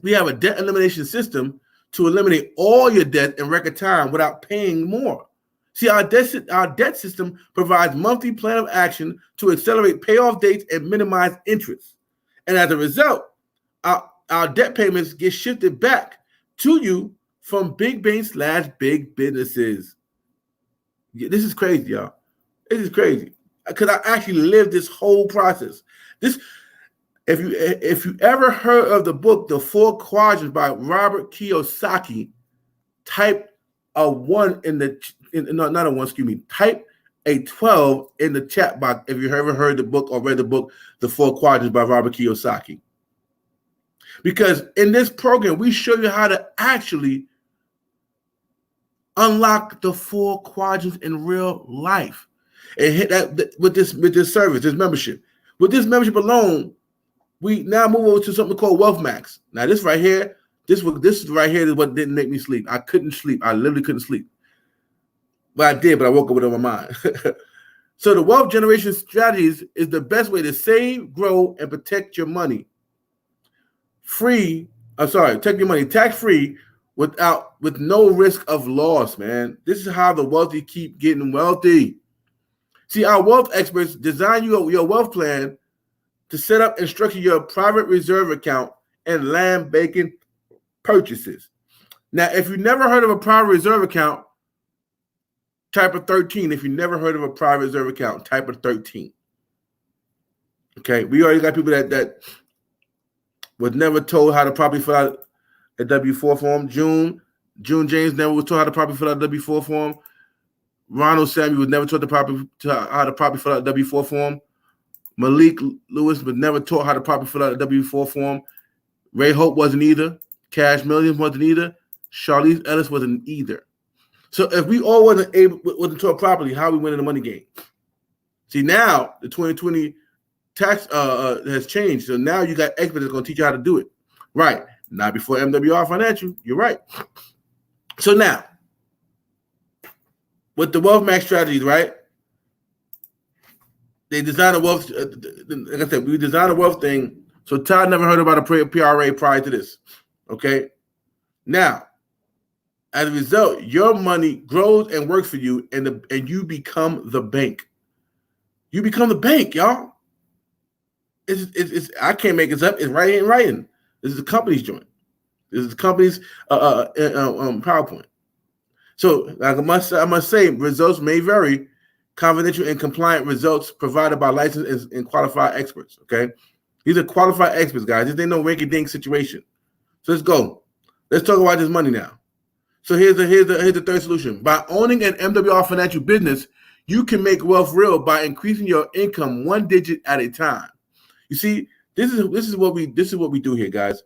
we have a debt elimination system to eliminate all your debt in record time without paying more. See, our debt system provides monthly plan of action to accelerate payoff dates and minimize interest. And as a result, our debt payments get shifted back to you from big banks / big businesses. This is crazy, y'all. This is crazy because I actually lived this whole process. If you ever heard of the book The 4 Quadrants by Robert Kiyosaki, type a 1 type a 12 in the chat box if you ever heard the book or read the book The 4 Quadrants by Robert Kiyosaki. Because in this program, we show you how to actually unlock the 4 quadrants in real life and hit that with this service, this membership. With this membership alone, we now move over to something called Wealth Max. Now, this right here, this right here is what didn't make me sleep. I couldn't sleep. I literally couldn't sleep. But I did, but I woke up with it on my mind. So the wealth generation strategies is the best way to save, grow, and protect your money. Protect your money tax-free with no risk of loss, man. This is how the wealthy keep getting wealthy. See, our wealth experts design your wealth plan to set up and structure your private reserve account and land banking purchases. Now, if you've never heard of a private reserve account, type of 13. If you never heard of a private reserve account, type of 13. Okay, we already got people that was never told how to properly fill out a W-4 form. June James never was told how to properly fill out a W-4 form. Ronald Samuel was never taught how to properly fill out a W-4 form. Malik Lewis was never taught how to properly fill out a W-4 form. Ray Hope wasn't either. Cash Millions wasn't either. Charlize Ellis wasn't either. So if we all wasn't taught properly, how we win in the money game? See, now the 2020 tax has changed. So now you got experts that's going to teach you how to do it. Right. Not before MWR Financial. You're right. So now, with the Wealth Max strategies, right? They designed a wealth, like I said, we designed a wealth thing. So Todd never heard about a PRA prior to this. Okay. Now, as a result, your money grows and works for you, and you become the bank. You become the bank, y'all. It's I can't make this up. It's right in writing. This is the company's joint. This is the company's PowerPoint. So, like I must say, results may vary. Confidential and compliant results provided by licensed and qualified experts. Okay, these are qualified experts, guys. This ain't no rinky-dink situation. So let's go. Let's talk about this money now. So here's the third solution. By owning an MWR financial business, you can make wealth real by increasing your income one digit at a time. You see, this is what we do here, guys.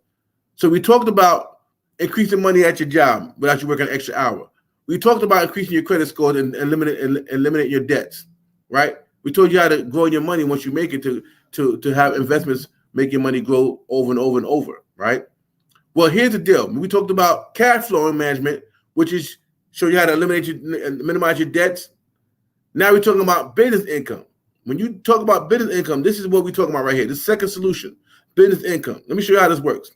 So we talked about increasing money at your job without you working an extra hour. We talked about increasing your credit score and eliminate your debts, right? We told you how to grow your money once you make it to have investments make your money grow over and over and over, right? Well, here's the deal. We talked about cash flow management, which is show you how to minimize your debts. Now we're talking about business income. When you talk about business income, this is what we're talking about right here. The second solution, business income. Let me show you how this works.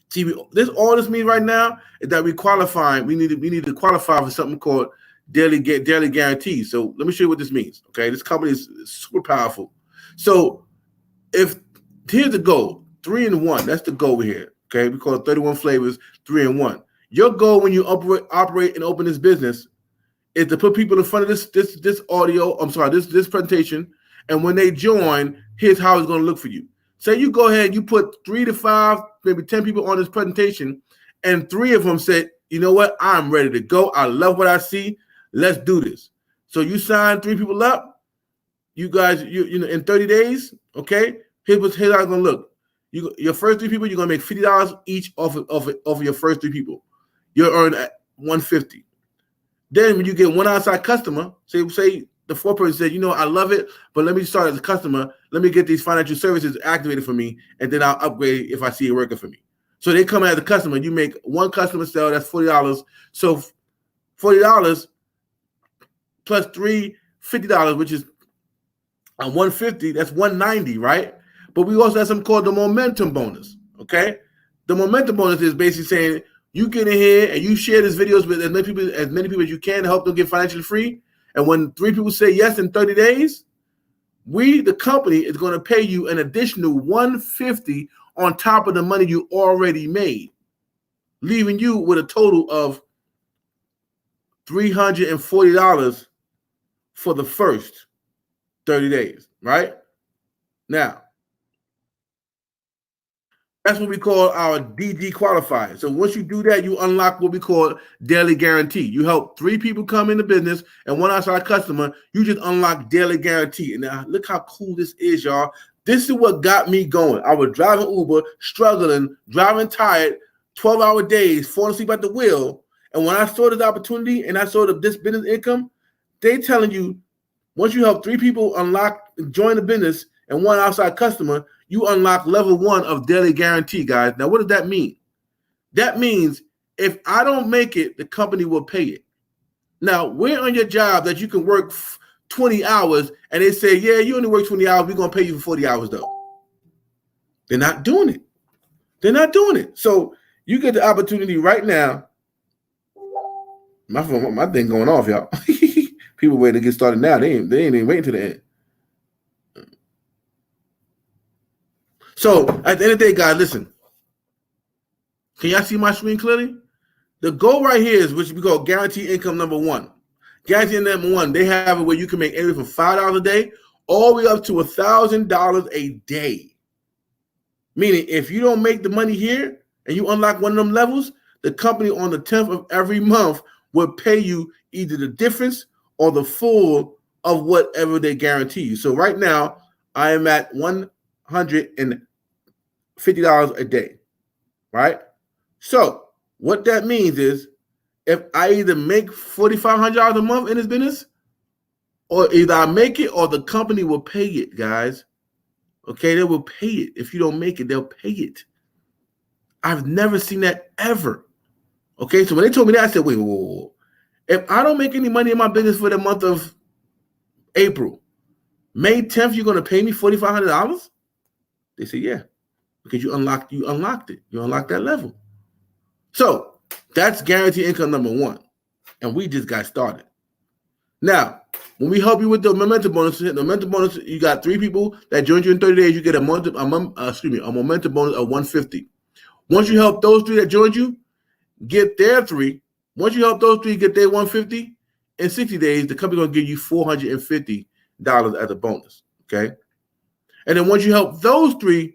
See, all this means right now is that we qualify. We need to qualify for something called daily guarantee. So let me show you what this means. Okay, this company is super powerful. So here's the goal, 3 and 1. That's the goal here. Okay, we call it 31 flavors, 3-in-1. Your goal when you operate and open this business is to put people in front of this audio. I'm sorry, this presentation, and when they join, here's how it's going to look for you. Say you go ahead and you put 3 to 5, maybe 10 people on this presentation, and 3 of them said, you know what, I'm ready to go. I love what I see. Let's do this. So you sign 3 people up. You guys, you know, in 30 days, okay. Here's how it's going to look. Your first 3 people, you're going to make $50 each off of your first 3 people. You'll earn $150. Then when you get one outside customer, say the 4th person said, you know, I love it, but let me start as a customer. Let me get these financial services activated for me, and then I'll upgrade if I see it working for me. So they come as a customer. You make one customer sale, that's $40. So $40 plus 3, $50, which is $150. That's $190, right? But we also have something called the momentum bonus, okay? The momentum bonus is basically saying you get in here and you share these videos with as many people as you can to help them get financially free. And when 3 people say yes in 30 days, we, the company, is going to pay you an additional $150 on top of the money you already made, leaving you with a total of $340 for the first 30 days, right? Now, that's what we call our DG qualifier. So once you do that, you unlock what we call daily guarantee. You help 3 people come into business and one outside customer, you just unlock daily guarantee. And now look how cool this is, y'all. This is what got me going. I was driving Uber, struggling, driving tired, 12-hour days, falling asleep at the wheel. And when I saw this opportunity and I saw this business income, they telling you, once you help 3 people join the business and one outside customer, you unlock level 1 of daily guarantee, guys. Now, what does that mean? That means if I don't make it, the company will pay it. Now, we're on your job that you can work 20 hours, and they say, yeah, you only work 20 hours. We're going to pay you for 40 hours, though. They're not doing it. They're not doing it. So you get the opportunity right now. My thing going off, y'all. People waiting to get started now. They ain't even waiting to the end. So at the end of the day, guys, listen. Can y'all see my screen clearly? The goal right here is which we call guaranteed income number 1. Guaranteed number 1, they have it where you can make anywhere from $5 a day all the way up to $1,000 a day. Meaning if you don't make the money here and you unlock one of them levels, the company on the 10th of every month will pay you either the difference or the full of whatever they guarantee you. So right now, I am at $150 a day, right? So what that means is if I either make $4,500 a month in this business, or either I make it or the company will pay it, guys. Okay, they will pay it. If you don't make it, they'll pay it. I've never seen that ever. Okay, so when they told me that, I said, wait, whoa. If I don't make any money in my business for the month of April, May 10th, you're going to pay me $4,500? They said, yeah, because you unlocked it. You unlocked that level. So that's guaranteed income number 1. And we just got started. Now, when we help you with the momentum bonus, you got 3 people that joined you in 30 days, you get a momentum bonus of $150. Once you help those 3 that joined you get their 3, once you help those 3 get their $150, in 60 days, the company going to give you $450 as a bonus, okay? And then once you help those 3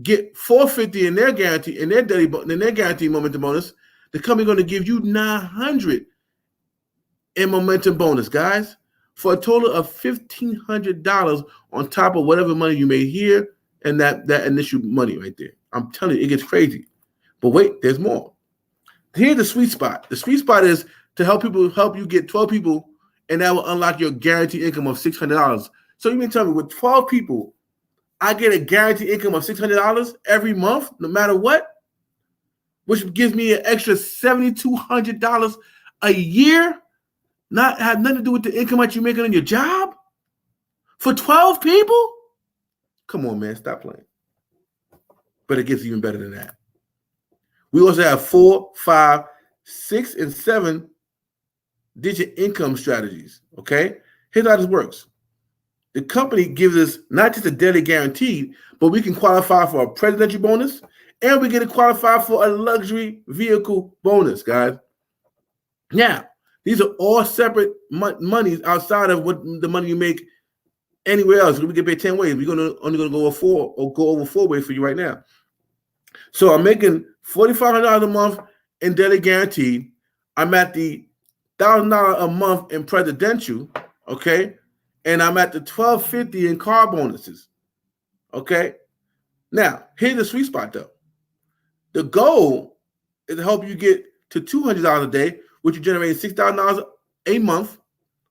get $450 in their guarantee, in their guaranteed momentum bonus, the company going to give you $900 in momentum bonus, guys, for a total of $1,500 on top of whatever money you made here and that initial money right there. I'm telling you, it gets crazy. But wait, there's more. Here's the sweet spot. The sweet spot is to help you get 12 people, and that will unlock your guaranteed income of $600. So you mean tell me with 12 people, I get a guaranteed income of $600 every month, no matter what, which gives me an extra $7,200 a year. Not have nothing to do with the income that you're making on your job for 12 people? Come on, man, stop playing. But it gets even better than that. We also have 4, 5, 6, and 7-digit income strategies, okay? Here's how this works. The company gives us not just a daily guarantee, but we can qualify for a presidential bonus And we get to qualify for a luxury vehicle bonus, guys. Now, these are all separate monies outside of what the money you make anywhere else. We get paid 10 ways. We're only going to go over four ways for you right now. So I'm making $4,500 a month in daily guaranteed. I'm at the $1,000 a month in presidential, okay? And I'm at the $1,250 in car bonuses, okay? Now, here's the sweet spot, though. The goal is to help you get to $200 a day, which you generate $6,000 a month.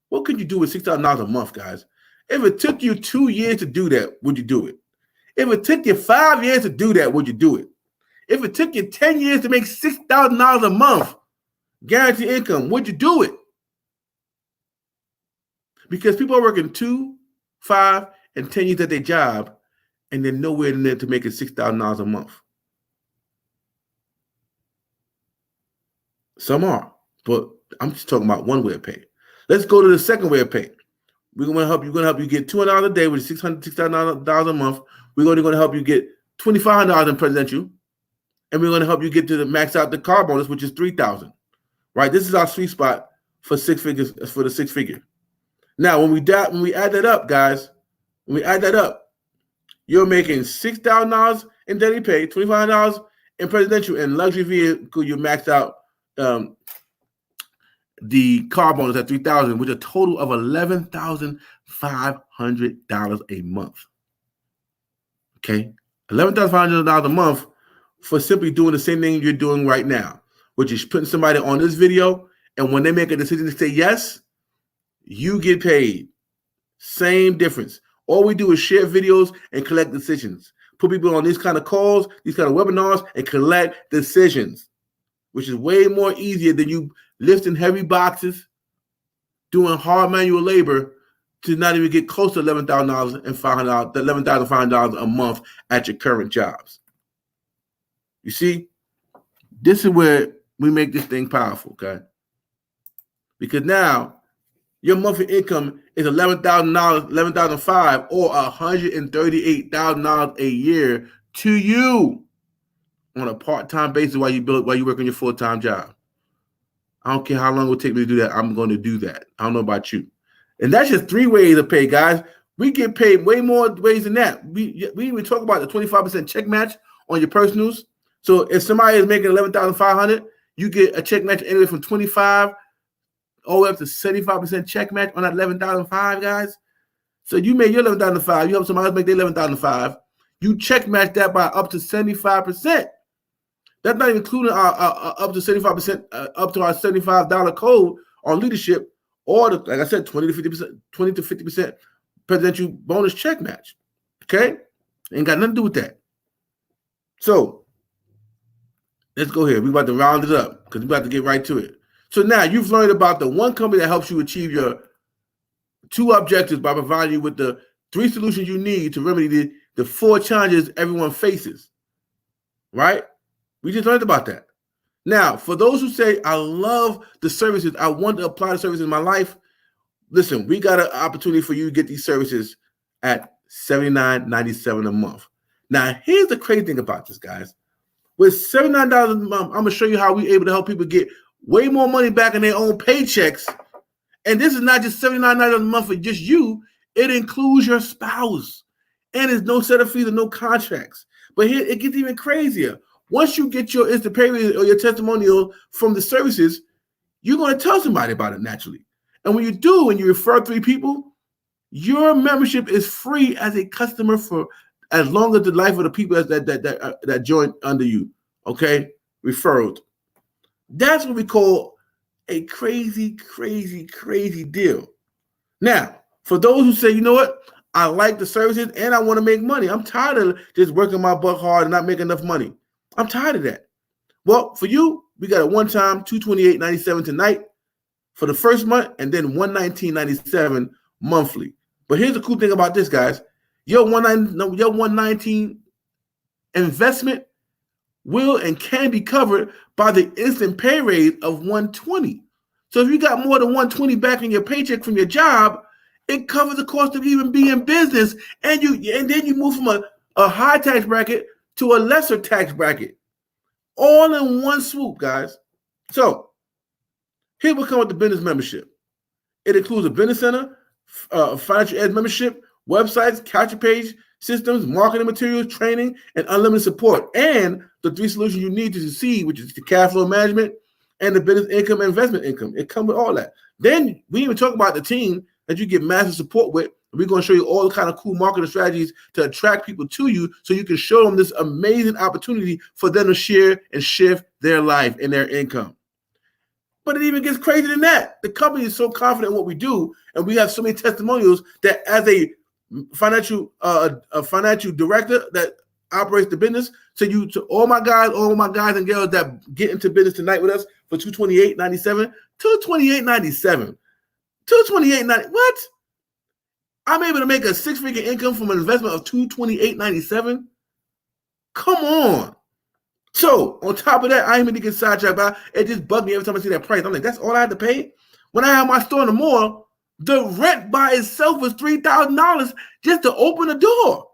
What could you do with $6,000 a month, guys? If it took you 2 years to do that, would you do it? If it took you 5 years to do that, would you do it? If it took you 10 years to make $6,000 a month, guaranteed income, would you do it? Because people are working 2, 5, and 10 years at their job, and they're nowhere near to making $6,000 a month. Some are, but I'm just talking about one way of pay. Let's go to the second way of pay. We're going to help you get $200 a day, which is $6,000 a month. We're going to help you get $2,500 in presidential, and we're going to help you get to the max out the car bonus, which is $3,000. Right? This is our sweet spot for six figures, for the six figure. Now, when we add that up, guys, you're making $6,000 in daily pay, $2,500 in presidential, and luxury vehicle. You maxed out the car bonus at $3,000, with a total of $11,500 a month. Okay, $11,500 a month for simply doing the same thing you're doing right now, which is putting somebody on this video, and when they make a decision to say yes, you get paid. Same difference. All we do is share videos and collect decisions. Put people on these kind of calls, these kind of webinars, and collect decisions, which is way more easier than you lifting heavy boxes, doing hard manual labor to not even get close to $11,500 a month at your current jobs. You see, this is where we make this thing powerful, okay? Because now your monthly income is $11,000, $11,500, or $138,000 a year to you on a part-time basis while you work on your full-time job. I don't care how long it will take me to do that. I'm going to do that. I don't know about you. And that's just 3 ways of pay, guys. We get paid way more ways than that. We even talk about the 25% check match on your personals. So if somebody is making $11,500, you get a check match anywhere from 25 all the way up to 75% check match on that $11,500, guys. So you made your $11,500. You help somebody else make their $11,500. You check match that by up to 75%. That's not even including our up to 75%, up to our $75 code on leadership, or like I said, 20 to 50% presidential bonus check match. Okay, ain't got nothing to do with that. So let's go here. We're about to round it up because we're about to get right to it. So now you've learned about the one company that helps you achieve your 2 objectives by providing you with the 3 solutions you need to remedy the 4 challenges everyone faces. Right? We just learned about that. Now, for those who say, I love the services, I want to apply the services in my life, listen, we got an opportunity for you to get these services at $79.97 a month. Now, here's the crazy thing about this, guys. With $79 a month, I'm going to show you how we're able to help people get way more money back in their own paychecks. And this is not just $79 a month for just you. It includes your spouse. And there's no set of fees and no contracts. But here, it gets even crazier. Once you get your instant pay or your testimonial from the services, you're going to tell somebody about it naturally. And when you do, and you refer 3 people, your membership is free as a customer for as long as the life of the people that join under you. Okay, referrals. That's what we call a crazy, crazy, crazy deal. Now, for those who say, you know what, I like the services and I want to make money. I'm tired of just working my butt hard and not making enough money. I'm tired of that. Well, for you, we got a one-time $228.97 tonight for the first month, and then $119.97 monthly. But here's the cool thing about this, guys. Your $119 investment will and can be covered by the instant pay raise of $120. So if you got more than $120 back in your paycheck from your job, it covers the cost of even being in business, and then you move from a high tax bracket to a lesser tax bracket, all in one swoop, guys. So here we come with the business membership. It includes a business center, financial ed membership, websites, capture page systems, marketing materials, training, and unlimited support, and the 3 solutions you need to succeed, which is the cash flow management and the business income and investment income. It comes with all that. Then we even talk about the team that you get massive support with. We're going to show you all the kind of cool marketing strategies to attract people to you so you can show them this amazing opportunity for them to share and shift their life and their income. But it even gets crazier than that. The company is so confident in what we do, and we have so many testimonials that as a financial director that operates the business, to all my guys and girls that get into business tonight with us for $228.97, $228.97, what? I'm able to make a 6-figure income from an investment of $228.97. Come on. So on top of that, I ain't even get sidetracked by it. Just bugged me every time I see that price. I'm like, that's all I had to pay? When I had my store in the mall, the rent by itself was $3,000 just to open the door.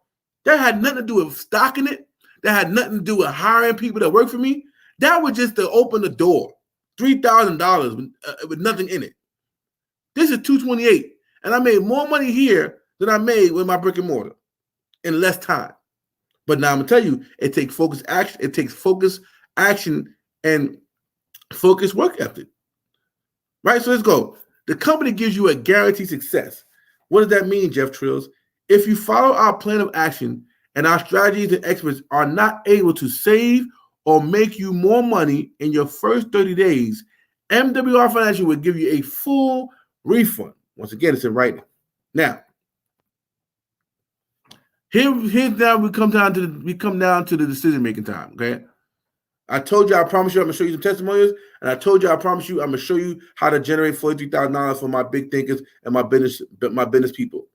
That had nothing to do with stocking it. That had nothing to do with hiring people that work for me. That was just to open the door. $3,000 with nothing in it. This is $228, and I made more money here than I made with my brick and mortar in less time. But now I'm gonna tell you, it takes focus action. It takes focus action and focused work ethic. Right? So let's go. The company gives you a guaranteed success. What does that mean, Jeff Trills? If you follow our plan of action and our strategies and experts are not able to save or make you more money in your first 30 days, MWR Financial will give you a full refund. Once again, it's in writing. Now, here's now we come down to the decision-making time, okay? I told you, I promise you, I'm going to show you some testimonials, and I told you, I promise you, I'm going to show you how to generate $43,000 for my big thinkers and my business people.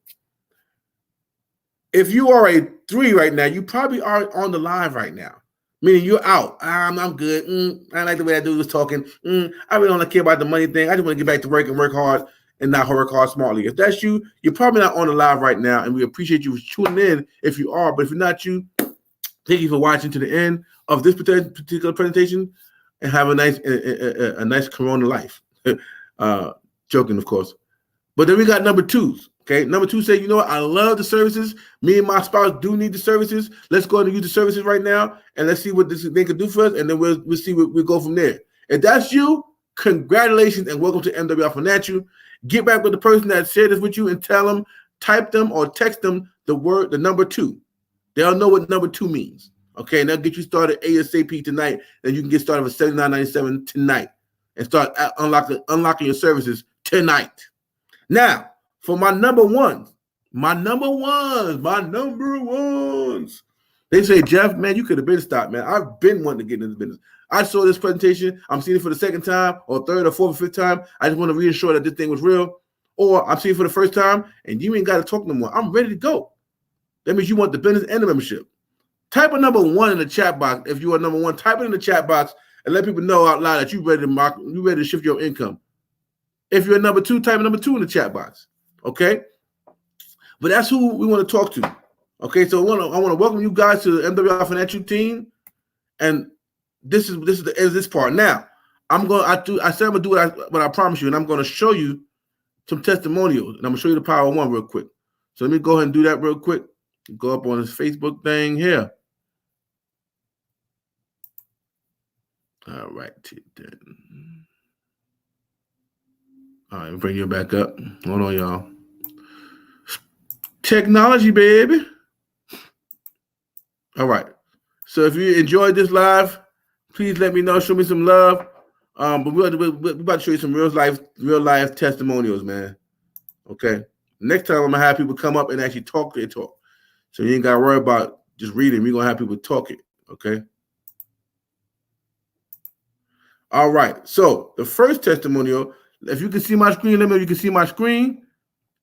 If you are a 3 right now, you probably are on the line right now, meaning you're out. I'm good. I like the way that dude was talking. I really don't care about the money thing. I just want to get back to work and work hard and not work hard smartly. If that's you, you're probably not on the live right now, and we appreciate you tuning in if you are. But if you're not you, thank you for watching to the end of this particular presentation, and have a nice Corona life. Joking, of course. But then we got number 2s. Okay, number 2 say, you know what? I love the services. Me and my spouse do need the services. Let's go and use the services right now, and let's see what they can do for us, and then we'll see what we'll go from there. If that's you, congratulations and welcome to MWR Financial. Get back with the person that shared this with you and tell them, type them or text them the number 2. They'll know what number 2 means. Okay, and they'll get you started ASAP tonight, and you can get started with $79.97 tonight and start unlocking your services tonight. Now, for my number ones. They say, Jeff, man, you could have been stopped, man. I've been wanting to get into the business. I saw this presentation. I'm seeing it for the second time or third or fourth or fifth time. I just want to reassure that this thing was real. Or I'm seeing it for the first time, and you ain't got to talk no more. I'm ready to go. That means you want the business and the membership. Type a number 1 in the chat box. If you are number 1, type it in the chat box and let people know out loud that you're ready to shift your income. If you're number 2, type number 2 in the chat box. Okay? But that's who we want to talk to. Okay, so I want to welcome you guys to the MWR Financial team, and this is this part. Now, I said I'm gonna do what I promised you, and I'm gonna show you some testimonials, and I'm gonna show you the power of 1 real quick. So let me go ahead and do that real quick. Go up on this Facebook thing here. All right, then. All right, let me bring you back up. Hold on, y'all. Technology, baby. All right. So if you enjoyed this live, please let me know. Show me some love. But we're about to show you some real life testimonials, man. Okay. Next time I'm gonna have people come up and actually talk their talk. So you ain't gotta worry about just reading. We're gonna have people talk it. Okay. All right. So the first testimonial, if you can see my screen, let me know you can see my screen.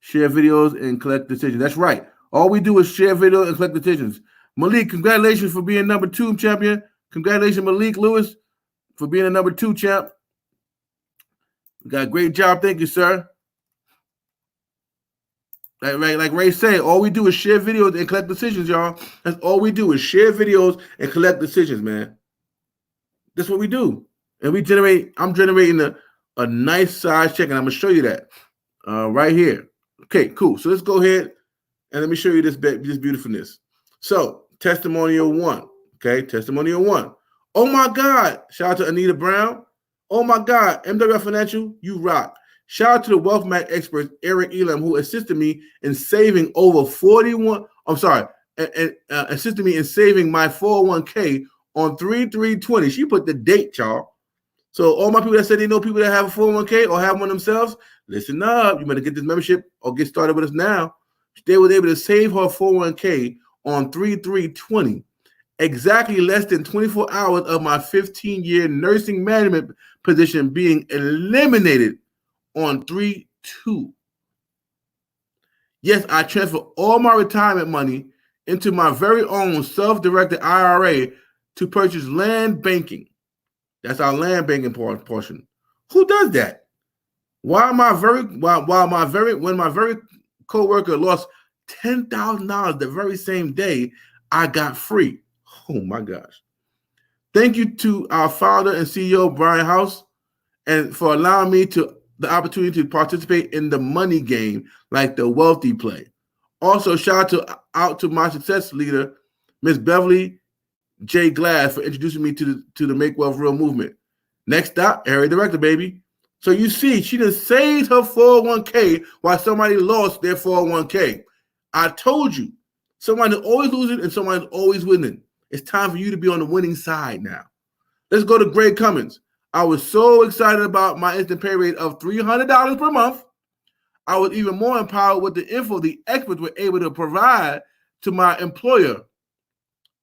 Share videos and collect decisions. That's right. All we do is share video and collect decisions. Malik, congratulations for being number 2 champion. Congratulations, Malik Lewis, for being a number 2 champ. You got a great job. Thank you, sir. Like Ray said, all we do is share videos and collect decisions, y'all. That's all we do is share videos and collect decisions, man. That's what we do. And I'm generating a nice size check, and I'm going to show you that right here. Okay, cool. So let's go ahead and let me show you this beautifulness. So, testimonial 1. Okay, testimonial 1. Oh my God. Shout out to Anita Brown. Oh my God. MWR Financial, you rock. Shout out to the Wealth Mac experts, Eric Elam, who assisted me in saving over 41. I'm sorry, and assisted me in saving my 401k on 3/3/20. She put the date, y'all. So all my people that said they know people that have a 401k or have one themselves, listen up. You better get this membership or get started with us now. They were able to save her 401k on 3/3/20. Exactly less than 24 hours of my 15-year nursing management position being eliminated on 3/2. Yes, I transfer all my retirement money into my very own self-directed IRA to purchase land banking. That's our land banking portion. Who does that? When my very coworker lost $10,000 the very same day, I got free. Oh my gosh. Thank you to our founder and CEO, Brian House, and for allowing me the opportunity to participate in the money game like the wealthy play. Also, shout out to my success leader, Miss Beverly J. Glass, for introducing me to the Make Wealth Real movement. Next stop, area director, baby. So you see, she just saved her 401k while somebody lost their 401k. I told you, somebody's always losing and somebody's always winning. It's time for you to be on the winning side now. Let's go to Greg Cummins. I was so excited about my instant pay rate of $300 per month. I was even more empowered with the info the experts were able to provide to my employer.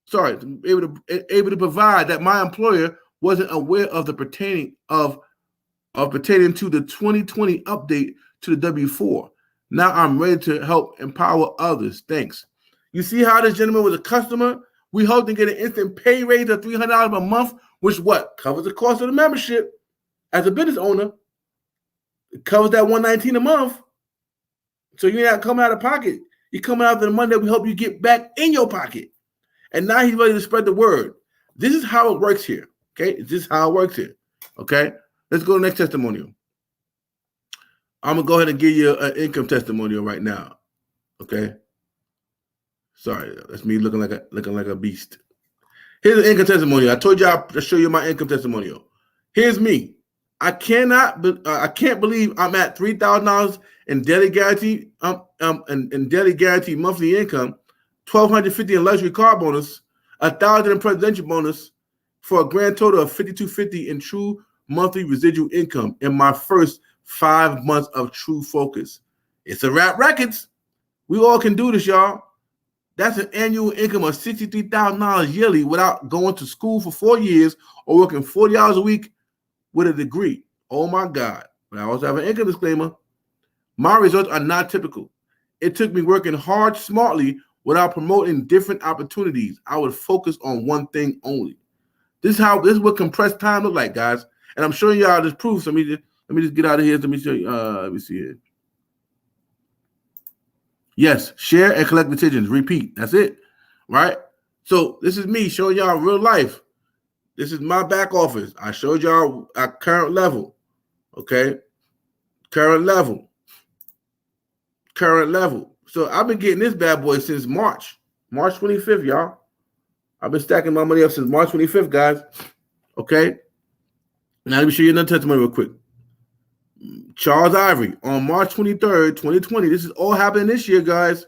Sorry, able to provide that my employer wasn't aware of the pertaining to the 2020 update to the W-4. Now I'm ready to help empower others. Thanks. You see how this gentleman was a customer? We hope to get an instant pay raise of $300 a month, which what? Covers the cost of the membership. As a business owner, it covers that $119 a month. So you're not coming out of pocket. You're coming out of the money that we help you get back in your pocket. And now he's ready to spread the word. This is how it works here. Okay? This is how it works here. Okay? Let's go to the next testimonial. I'm going to go ahead and give you an income testimonial right now. Okay? Sorry, that's me looking like a beast. Here's an income testimonial. I told you I'll show you my income testimonial. Here's me. I can't believe I'm at $3,000 in daily guarantee and daily guaranteed monthly income, $1,250 in luxury car bonus, $1,000 in presidential bonus, for a grand total of $5,250 in true monthly residual income in my first 5 months of true focus. It's a rap records. We all can do this, y'all. That's an annual income of $63,000 yearly without going to school for 4 years or working 40 hours a week with a degree. Oh my God. But I also have an income disclaimer. My results are not typical. It took me working hard smartly without promoting different opportunities. I would focus on one thing only. This is what compressed time look like, guys. And I'm showing y'all this proof. So let me just get out of here. Let me show you. Let me see it. Yes, share and collect decisions. Repeat. That's it. Right? So this is me showing y'all real life. This is my back office. I showed y'all at current level. Okay? Current level. So I've been getting this bad boy since March 25th, y'all. I've been stacking my money up since March 25th, guys. Okay? Now let me show you another testimony real quick. Charles Ivory on March 23rd, 2020. This is all happening this year, guys.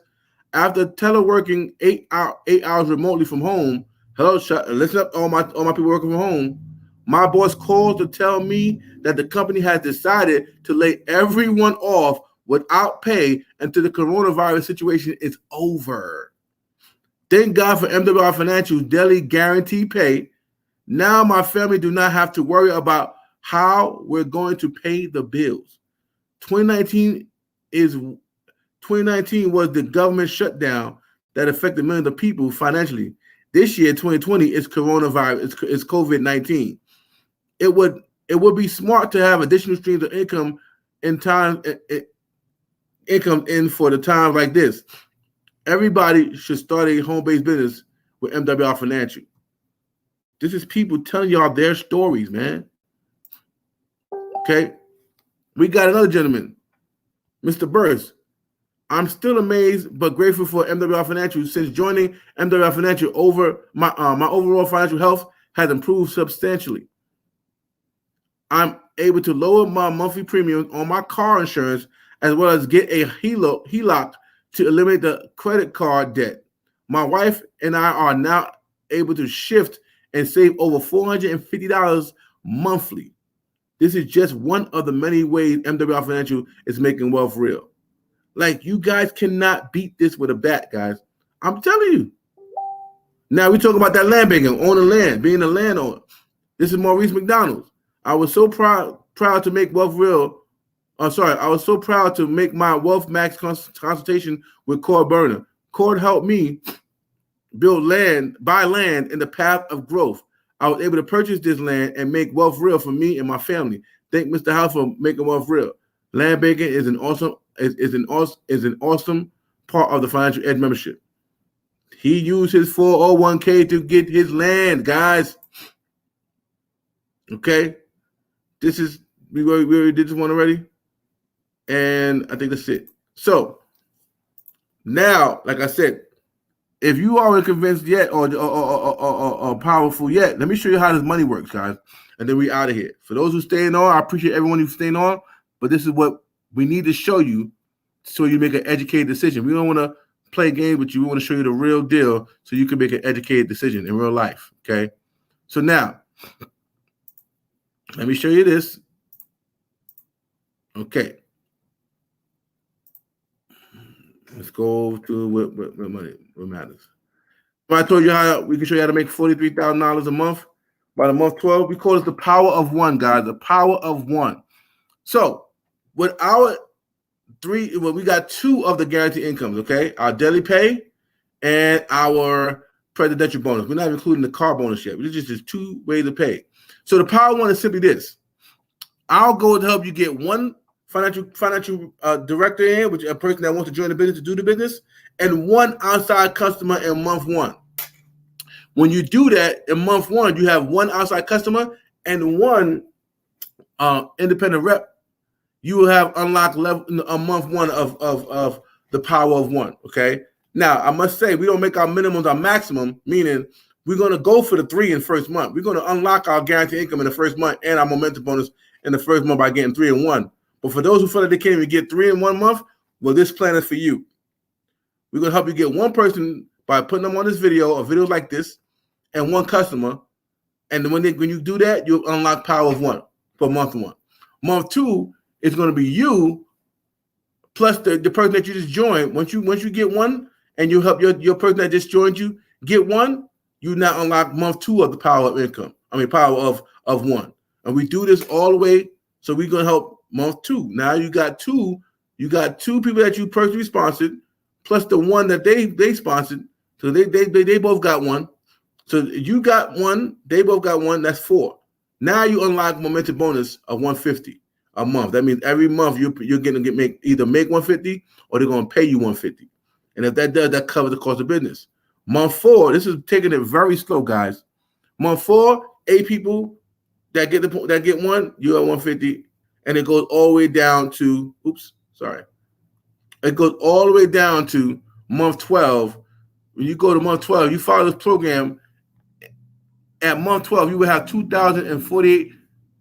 After teleworking 8 hours remotely from home. Hello, listen up, all my people working from home. My boss called to tell me that the company has decided to lay everyone off without pay until the coronavirus situation is over. Thank God for MWR Financial's daily guarantee pay. Now my family do not have to worry about how we're going to pay the bills. 2019 was the government shutdown that affected millions of people financially. This year, 2020, is coronavirus. It's COVID-19. It would be smart to have additional streams of income in time. income in for the times like this. Everybody should start a home-based business with MWR Financial. This is people telling y'all their stories, man. Okay? We got another gentleman, Mr. Burris. I'm still amazed but grateful for MWR Financial. Since joining MWR Financial, my overall financial health has improved substantially. I'm able to lower my monthly premiums on my car insurance as well as get a HELOC to eliminate the credit card debt. My wife and I are now able to shift and save over $450 monthly. This is just one of the many ways MWR Financial is making wealth real. Like, you guys cannot beat this with a bat, guys. I'm telling you. Now we talk about that land banking, owning land, being a landowner. This is Maurice McDonald's. I was so proud to make wealth real. I was so proud to make my Wealth Max consultation with Cord Burner. Cord helped me buy land in the path of growth. I was able to purchase this land and make wealth real for me and my family. Thank Mr. House for making wealth real. Land banking is an awesome part of the Financial Edge membership. He used his 401k to get his land, guys. Okay, we already did this one already, and I think that's it. So now, like I said, if you aren't convinced yet or powerful yet, let me show you how this money works, guys, and then we out of here. For those who staying on, I appreciate everyone who's staying on, but this is what we need to show you so you make an educated decision. We don't want to play games with you. We want to show you the real deal so you can make an educated decision in real life, okay? So now, let me show you this. Okay. Let's go to what money, what matters. I told you how we can show you how to make $43,000 a month by the month 12. We call it the power of one, guys, the power of one. So with our we got two of the guaranteed incomes, okay? Our daily pay and our presidential bonus. We're not including the car bonus yet. It's just two ways to pay. So the power one is simply this. Our goal is to help you get one financial director in, which is a person that wants to join the business to do the business, and one outside customer in month one. When you do that in month one, you have one outside customer and one independent rep. You will have unlocked level a month one of the power of one. Okay. Now I must say we don't make our minimums our maximum, meaning we're going to go for the 3 in first month. We're going to unlock our guaranteed income in the first month and our momentum bonus in the first month by getting 3 in 1. But for those who feel like they can't even get 3 in 1 month, well, this plan is for you. We're going to help you get one person by putting them on this video or videos like this and one customer. And when you do that, you'll unlock power of one for month 1. Month 2 is going to be you plus the person that you just joined. Once you get one and you help your person that just joined you get one, you now unlock month 2 of the power of income. Power of one. And we do this all the way. So we're going to help month 2. Now you got two people that you personally sponsored, plus the one that they sponsored. So they both got one. So you got one, they both got one. That's 4. Now you unlock momentum bonus of $150 a month. That means every month you're going to either make $150 or they're going to pay you $150. And if that does, that covers the cost of business. Month 4, this is taking it very slow, guys. Month 4, 8 people that get one, you have $150, and it goes all the way down to It goes all the way down to month 12. When you go to month 12, you follow this program. At month 12, you will have 2,048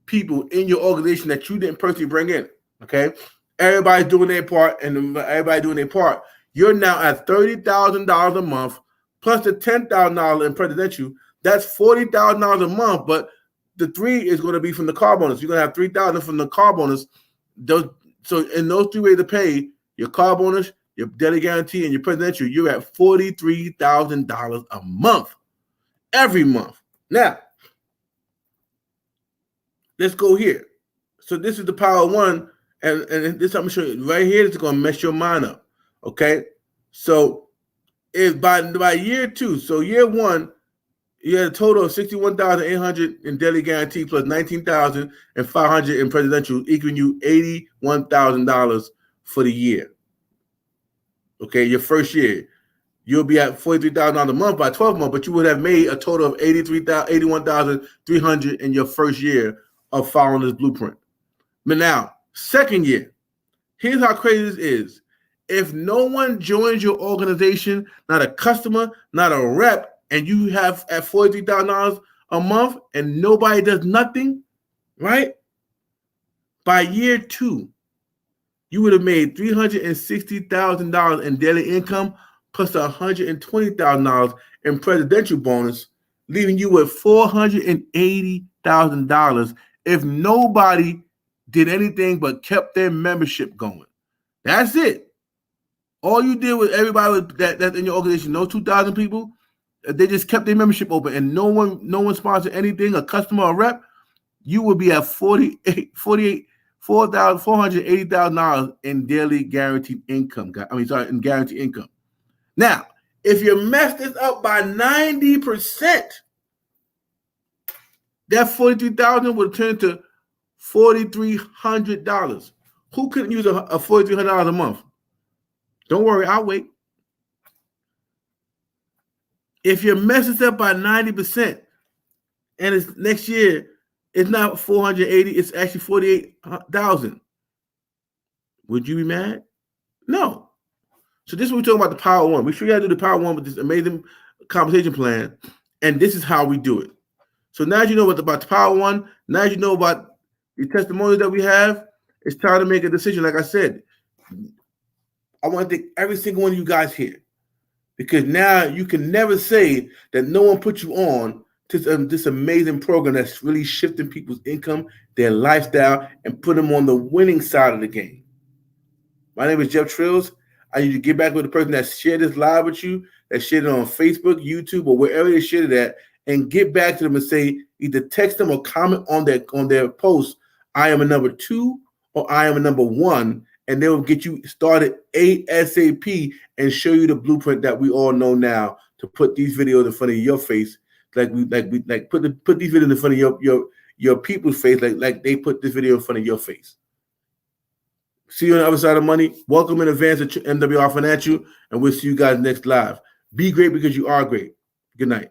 people in your organization that you didn't personally bring in. Okay, everybody's doing their part, and everybody doing their part. You're now at $30,000 a month plus the $10,000 in presidential. That's $40,000 a month, but the 3 is going to be from the car bonus. You're going to have $3,000 from the car bonus. So in those 3 ways to pay, your car bonus, your daily guarantee, and your presidential, you're at $43,000 a month, every month. Now, let's go here. So this is the power of one, and this I'm going to show you right here. It's going to mess your mind up. Okay, so if by year 2, so year 1, you had a total of $61,800 in daily guarantee plus $19,500 in presidential, equaling you $81,000 for the year. Okay, your first year, you'll be at $43,000 a month by 12 months, but you would have made a total of $81,300 in your first year of following this blueprint. But now, second year, here's how crazy this is. If no one joins your organization, not a customer, not a rep, and you have at $43,000 a month and nobody does nothing, right? By year 2, you would have made $360,000 in daily income plus $120,000 in presidential bonus, leaving you with $480,000 if nobody did anything but kept their membership going. That's it. All you did with everybody that's in your organization, those 2,000 people, they just kept their membership open, and no one sponsored anything, a customer or rep. You would be at $480,000 in daily guaranteed income. In guaranteed income. Now, if you mess this up by 90%, that $43,000 would turn to $4,300. Who couldn't use a $4,300 a month? Don't worry, I'll wait. If you mess this up by 90%, and it's next year, it's not 480, it's actually 48,000. Would you be mad? No. So this is what we're talking about, the Power One. We sure got to do the Power One with this amazing compensation plan, and this is how we do it. So now you know about the Power One, now you know about the testimonials that we have, it's time to make a decision. Like I said, I want to thank every single one of you guys here, because now you can never say that no one put you on to this amazing program that's really shifting people's income, their lifestyle, and put them on the winning side of the game. My name is Jeff Trills. I need you to get back with the person that shared this live with you, that shared it on Facebook, YouTube, or wherever they shared it at, and get back to them and say, either text them or comment on their post, I am a number 2 or I am a number 1, and they will get you started ASAP and show you the blueprint that we all know now to put these videos in front of your face, like put these videos in front of your people's face, like they put this video in front of your face. See you on the other side of money. Welcome in advance to MWR Financial, and we'll see you guys next live. Be great because you are great. Good night.